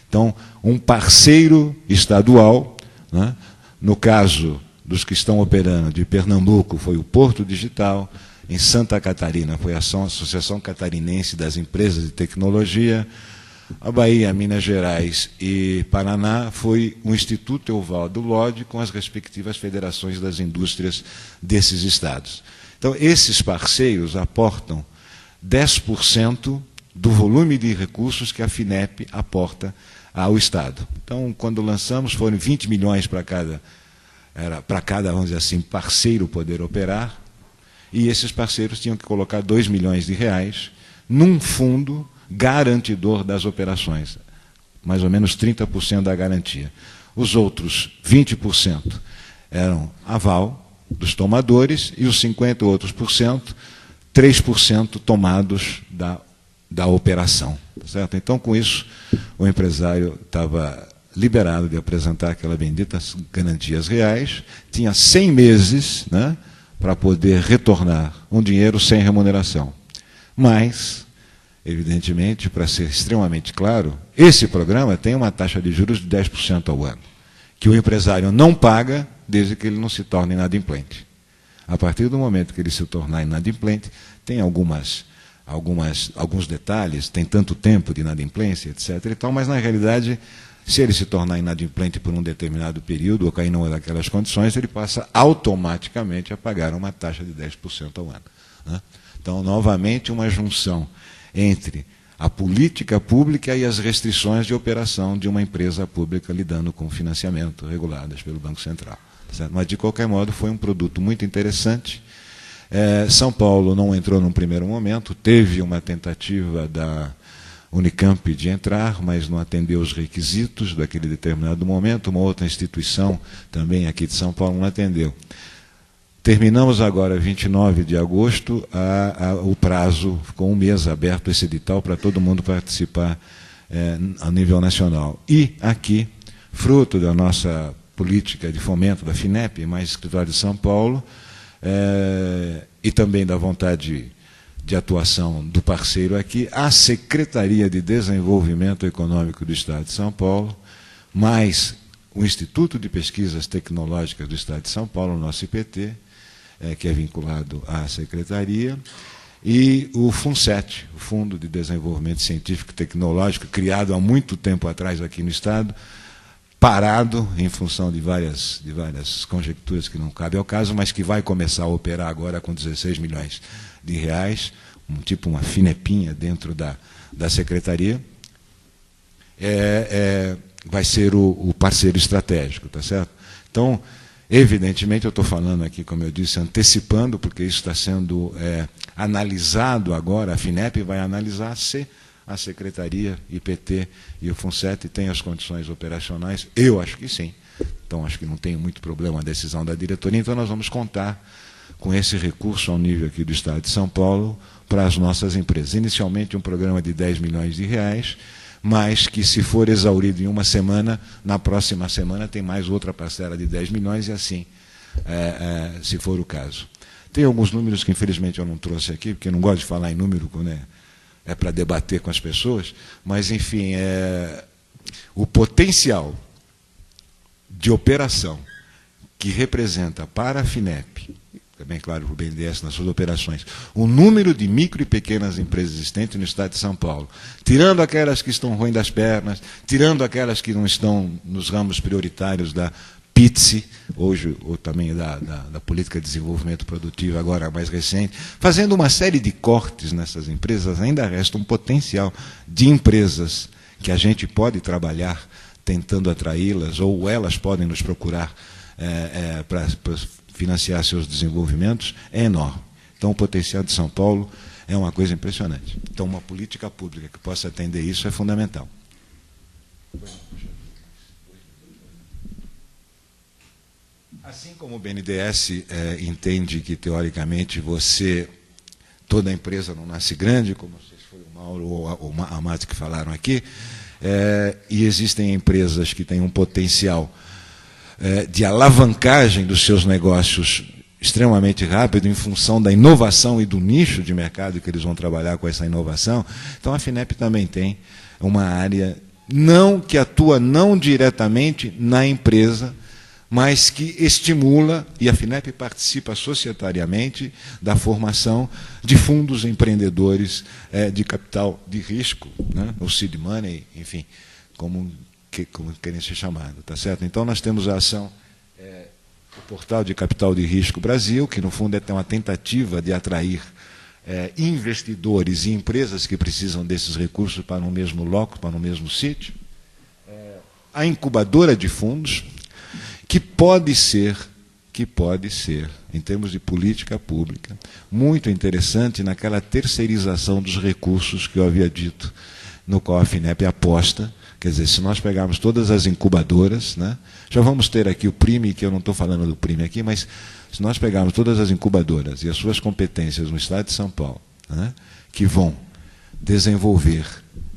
Então, um parceiro estadual, né? No caso dos que estão operando de Pernambuco, foi o Porto Digital, em Santa Catarina foi a Associação Catarinense das Empresas de Tecnologia, a Bahia, Minas Gerais e Paraná foi o Instituto Evaldo Lodge com as respectivas federações das indústrias desses estados. Então, esses parceiros aportam 10% do volume de recursos que a FINEP aporta ao Estado. Então, quando lançamos, foram 20 milhões para cada era para cada, vamos dizer assim, parceiro poder operar, e esses parceiros tinham que colocar R$2 milhões num fundo garantidor das operações, mais ou menos 30% da garantia. Os outros 20% eram aval dos tomadores e os 50 outros por cento, 3% tomados da operação. Certo? Então, com isso, o empresário estava liberado de apresentar aquelas benditas garantias reais, tinha 100 meses, né, para poder retornar um dinheiro sem remuneração. Mas, evidentemente, para ser extremamente claro, esse programa tem uma taxa de juros de 10% ao ano, que o empresário não paga desde que ele não se torne inadimplente. A partir do momento que ele se tornar inadimplente, tem alguns detalhes, tem tanto tempo de inadimplência, etc. e tal, mas, na realidade, se ele se tornar inadimplente por um determinado período, ou cair numa daquelas condições, ele passa automaticamente a pagar uma taxa de 10% ao ano. Né? Então, novamente, uma junção entre a política pública e as restrições de operação de uma empresa pública lidando com financiamento reguladas pelo Banco Central. Certo? Mas, de qualquer modo, foi um produto muito interessante. São Paulo não entrou num primeiro momento, teve uma tentativa da Unicamp de entrar, mas não atendeu os requisitos daquele determinado momento. Uma outra instituição, também aqui de São Paulo, não atendeu. Terminamos agora, 29 de agosto, o prazo, ficou um mês aberto esse edital para todo mundo participar a nível nacional. E aqui, fruto da nossa política de fomento da FINEP, mais escritório de São Paulo, e também da vontade de atuação do parceiro aqui, a Secretaria de Desenvolvimento Econômico do Estado de São Paulo, mais o Instituto de Pesquisas Tecnológicas do Estado de São Paulo, o nosso IPT, que é vinculado à Secretaria, e o FUNCET, o Fundo de Desenvolvimento Científico e Tecnológico, criado há muito tempo atrás aqui no Estado, parado em função de várias conjecturas que não cabem ao caso, mas que vai começar a operar agora com 16 milhões de reais, tipo uma finepinha dentro da Secretaria, vai ser o parceiro estratégico, tá certo? Então, evidentemente, eu estou falando aqui, como eu disse, antecipando, porque isso está sendo analisado agora, a FINEP vai analisar se a Secretaria, IPT e o FUNCET têm as condições operacionais. Eu acho que sim. Então, acho que não tem muito problema a decisão da diretoria. Então, nós vamos contar com esse recurso ao nível aqui do Estado de São Paulo para as nossas empresas. Inicialmente, um programa de 10 milhões de reais, mas que, se for exaurido em uma semana, na próxima semana tem mais outra parcela de 10 milhões, e assim, se for o caso. Tem alguns números que, infelizmente, eu não trouxe aqui, porque eu não gosto de falar em número, né? É para debater com as pessoas, mas, enfim, o potencial de operação que representa para a FINEP, também, claro, para o BNDES nas suas operações, o número de micro e pequenas empresas existentes no Estado de São Paulo, tirando aquelas que estão ruins das pernas, tirando aquelas que não estão nos ramos prioritários da PITSE, hoje, ou também da Política de Desenvolvimento Produtivo, agora mais recente, fazendo uma série de cortes nessas empresas, ainda resta um potencial de empresas que a gente pode trabalhar tentando atraí-las, ou elas podem nos procurar para financiar seus desenvolvimentos, é enorme. Então, o potencial de São Paulo é uma coisa impressionante. Então, uma política pública que possa atender isso é fundamental. Assim como o BNDES entende que, teoricamente, toda empresa não nasce grande, como vocês foi o Mauro ou a Mate que falaram aqui, e existem empresas que têm um potencial de alavancagem dos seus negócios extremamente rápido em função da inovação e do nicho de mercado que eles vão trabalhar com essa inovação. Então, a FINEP também tem uma área que atua não diretamente na empresa, mas que estimula, e a FINEP participa societariamente da formação de fundos empreendedores de capital de risco, né? O seed money, enfim, como querem ser chamados, tá certo? Então, nós temos a ação, o Portal de Capital de Risco Brasil, que, no fundo, é uma tentativa de atrair investidores e empresas que precisam desses recursos para no mesmo local, para no mesmo sítio. A incubadora de fundos, que pode ser, em termos de política pública, muito interessante naquela terceirização dos recursos que eu havia dito, no qual a FINEP aposta. Quer dizer, se nós pegarmos todas as incubadoras, né, já vamos ter aqui o PRIME, que eu não estou falando do PRIME aqui, mas se nós pegarmos todas as incubadoras e as suas competências no Estado de São Paulo, né, que vão desenvolver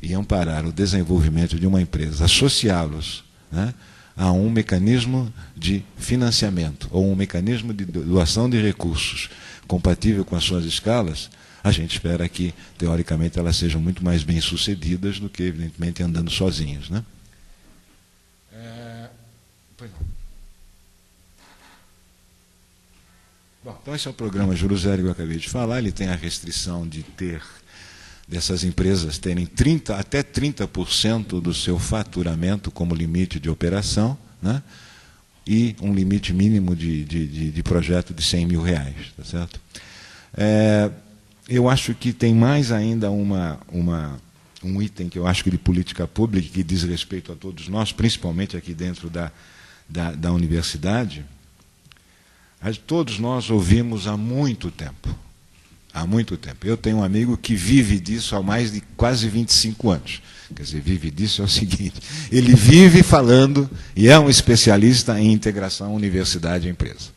e amparar o desenvolvimento de uma empresa, associá-los, né, a um mecanismo de financiamento ou um mecanismo de doação de recursos compatível com as suas escalas, a gente espera que, teoricamente, elas sejam muito mais bem-sucedidas do que, evidentemente, andando sozinhos, né? Pois não. Bom, então esse é o programa Juro Zero que eu acabei de falar. Ele tem a restrição de ter, dessas empresas terem até 30% do seu faturamento como limite de operação, né? E um limite mínimo de projeto de R$100 mil, tá certo? Eu acho que tem mais ainda um item que eu acho que de política pública que diz respeito a todos nós, principalmente aqui dentro da universidade. Todos nós ouvimos há muito tempo. Há muito tempo. Eu tenho um amigo que vive disso há mais de quase 25 anos. Quer dizer, vive disso é o seguinte, ele vive falando e é um especialista em integração universidade-empresa.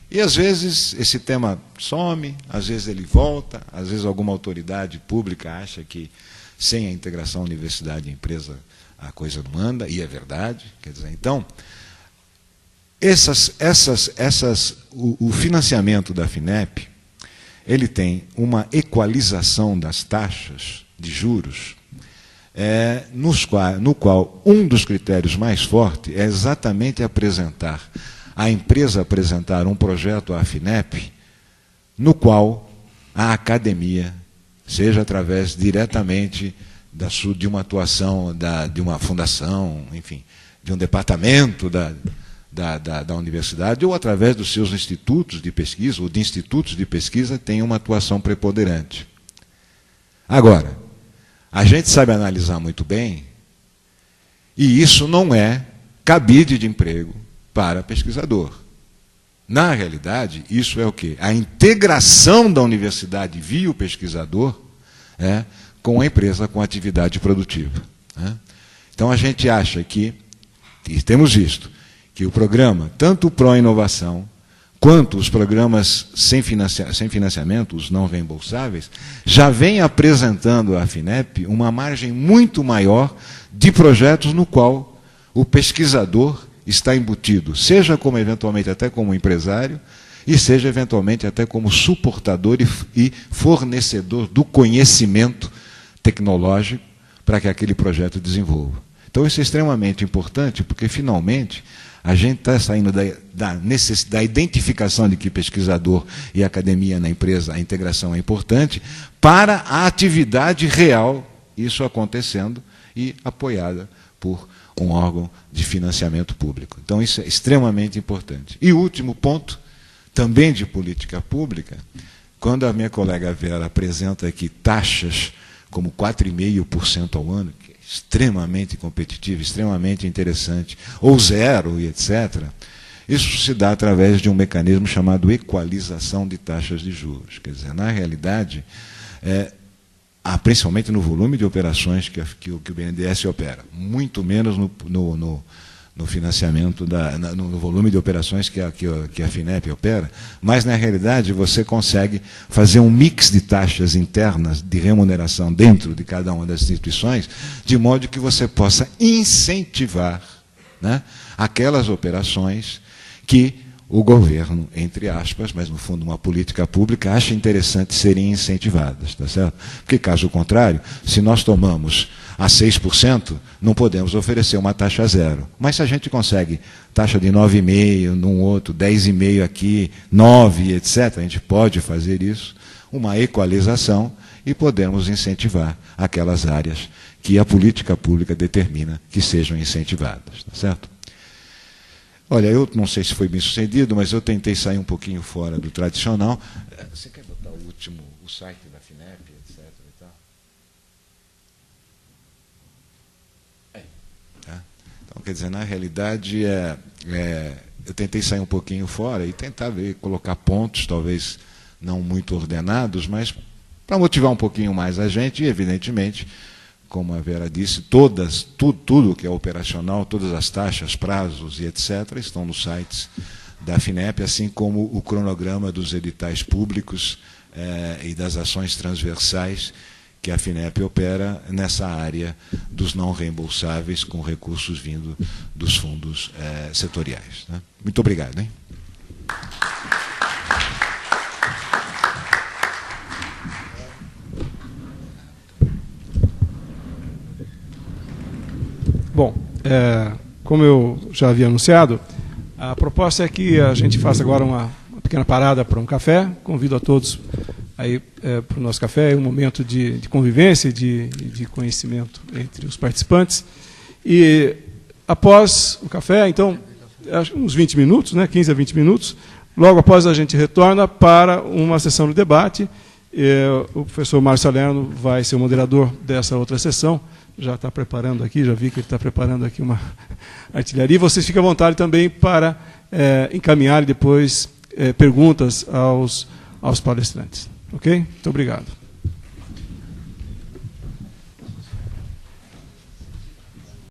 E, às vezes, esse tema some, às vezes ele volta, às vezes alguma autoridade pública acha que sem a integração universidade-empresa a coisa não anda, e é verdade. Quer dizer, então, o financiamento da FINEP, ele tem uma equalização das taxas de juros, no qual um dos critérios mais fortes é exatamente a empresa apresentar um projeto à FINEP, no qual a academia, seja através diretamente de uma atuação de uma fundação, enfim, de um departamento da universidade, ou através dos seus institutos de pesquisa, ou de institutos de pesquisa, tenha uma atuação preponderante. Agora, a gente sabe analisar muito bem, e isso não é cabide de emprego para pesquisador. Na realidade, isso é o quê? A integração da universidade via o pesquisador com a empresa, com a atividade produtiva. Então, a gente acha que, e temos visto, que o programa, tanto o Pró-Inovação, quanto os programas sem financiamento, os não reembolsáveis, já vem apresentando à FINEP uma margem muito maior de projetos no qual o pesquisador está embutido, seja como eventualmente até como empresário, e seja eventualmente até como suportador e fornecedor do conhecimento tecnológico para que aquele projeto desenvolva. Então isso é extremamente importante, porque finalmente a gente está saindo da identificação de que pesquisador e academia na empresa, a integração é importante, para a atividade real, isso acontecendo e apoiada por um órgão de financiamento público. Então, isso é extremamente importante. E o último ponto, também de política pública, quando a minha colega Vera apresenta aqui taxas como 4,5% ao ano, que é extremamente competitivo, extremamente interessante, ou zero e etc., isso se dá através de um mecanismo chamado equalização de taxas de juros. Quer dizer, na realidade, principalmente no volume de operações que o BNDES opera, muito menos no financiamento, no volume de operações que a FINEP opera, mas, na realidade, você consegue fazer um mix de taxas internas de remuneração dentro de cada uma das instituições, de modo que você possa incentivar, né, aquelas operações que o governo, entre aspas, mas no fundo uma política pública, acha interessante serem incentivadas, tá certo? Porque, caso contrário, se nós tomamos a 6%, não podemos oferecer uma taxa zero. Mas se a gente consegue taxa de 9,5%, num outro, 10,5% aqui, 9%, etc., a gente pode fazer isso, uma equalização, e podemos incentivar aquelas áreas que a política pública determina que sejam incentivadas, tá certo? Olha, eu não sei se foi bem sucedido, mas eu tentei sair um pouquinho fora do tradicional. Você quer botar o site da FINEP, etc. e tal? Tá? Então, Então, quer dizer, na realidade, eu tentei sair um pouquinho fora e tentar colocar pontos, talvez não muito ordenados, mas para motivar um pouquinho mais a gente, e, evidentemente, como a Vera disse, tudo que é operacional, todas as taxas, prazos e etc., estão nos sites da FINEP, assim como o cronograma dos editais públicos e das ações transversais que a FINEP opera nessa área dos não reembolsáveis com recursos vindo dos fundos setoriais. Né? Muito obrigado. Hein? Bom, como eu já havia anunciado, a proposta é que a gente faça agora uma pequena parada para um café. Convido a todos aí para o nosso café, um momento de convivência, de conhecimento entre os participantes. E após o café, então, uns 20 minutos, né, 15 a 20 minutos, logo após a gente retorna para uma sessão de debate. O professor Márcio Salerno vai ser o moderador dessa outra sessão. Já está preparando aqui, já vi que ele está preparando aqui uma artilharia. E vocês ficam à vontade também para encaminhar depois perguntas aos palestrantes. Ok? Muito obrigado.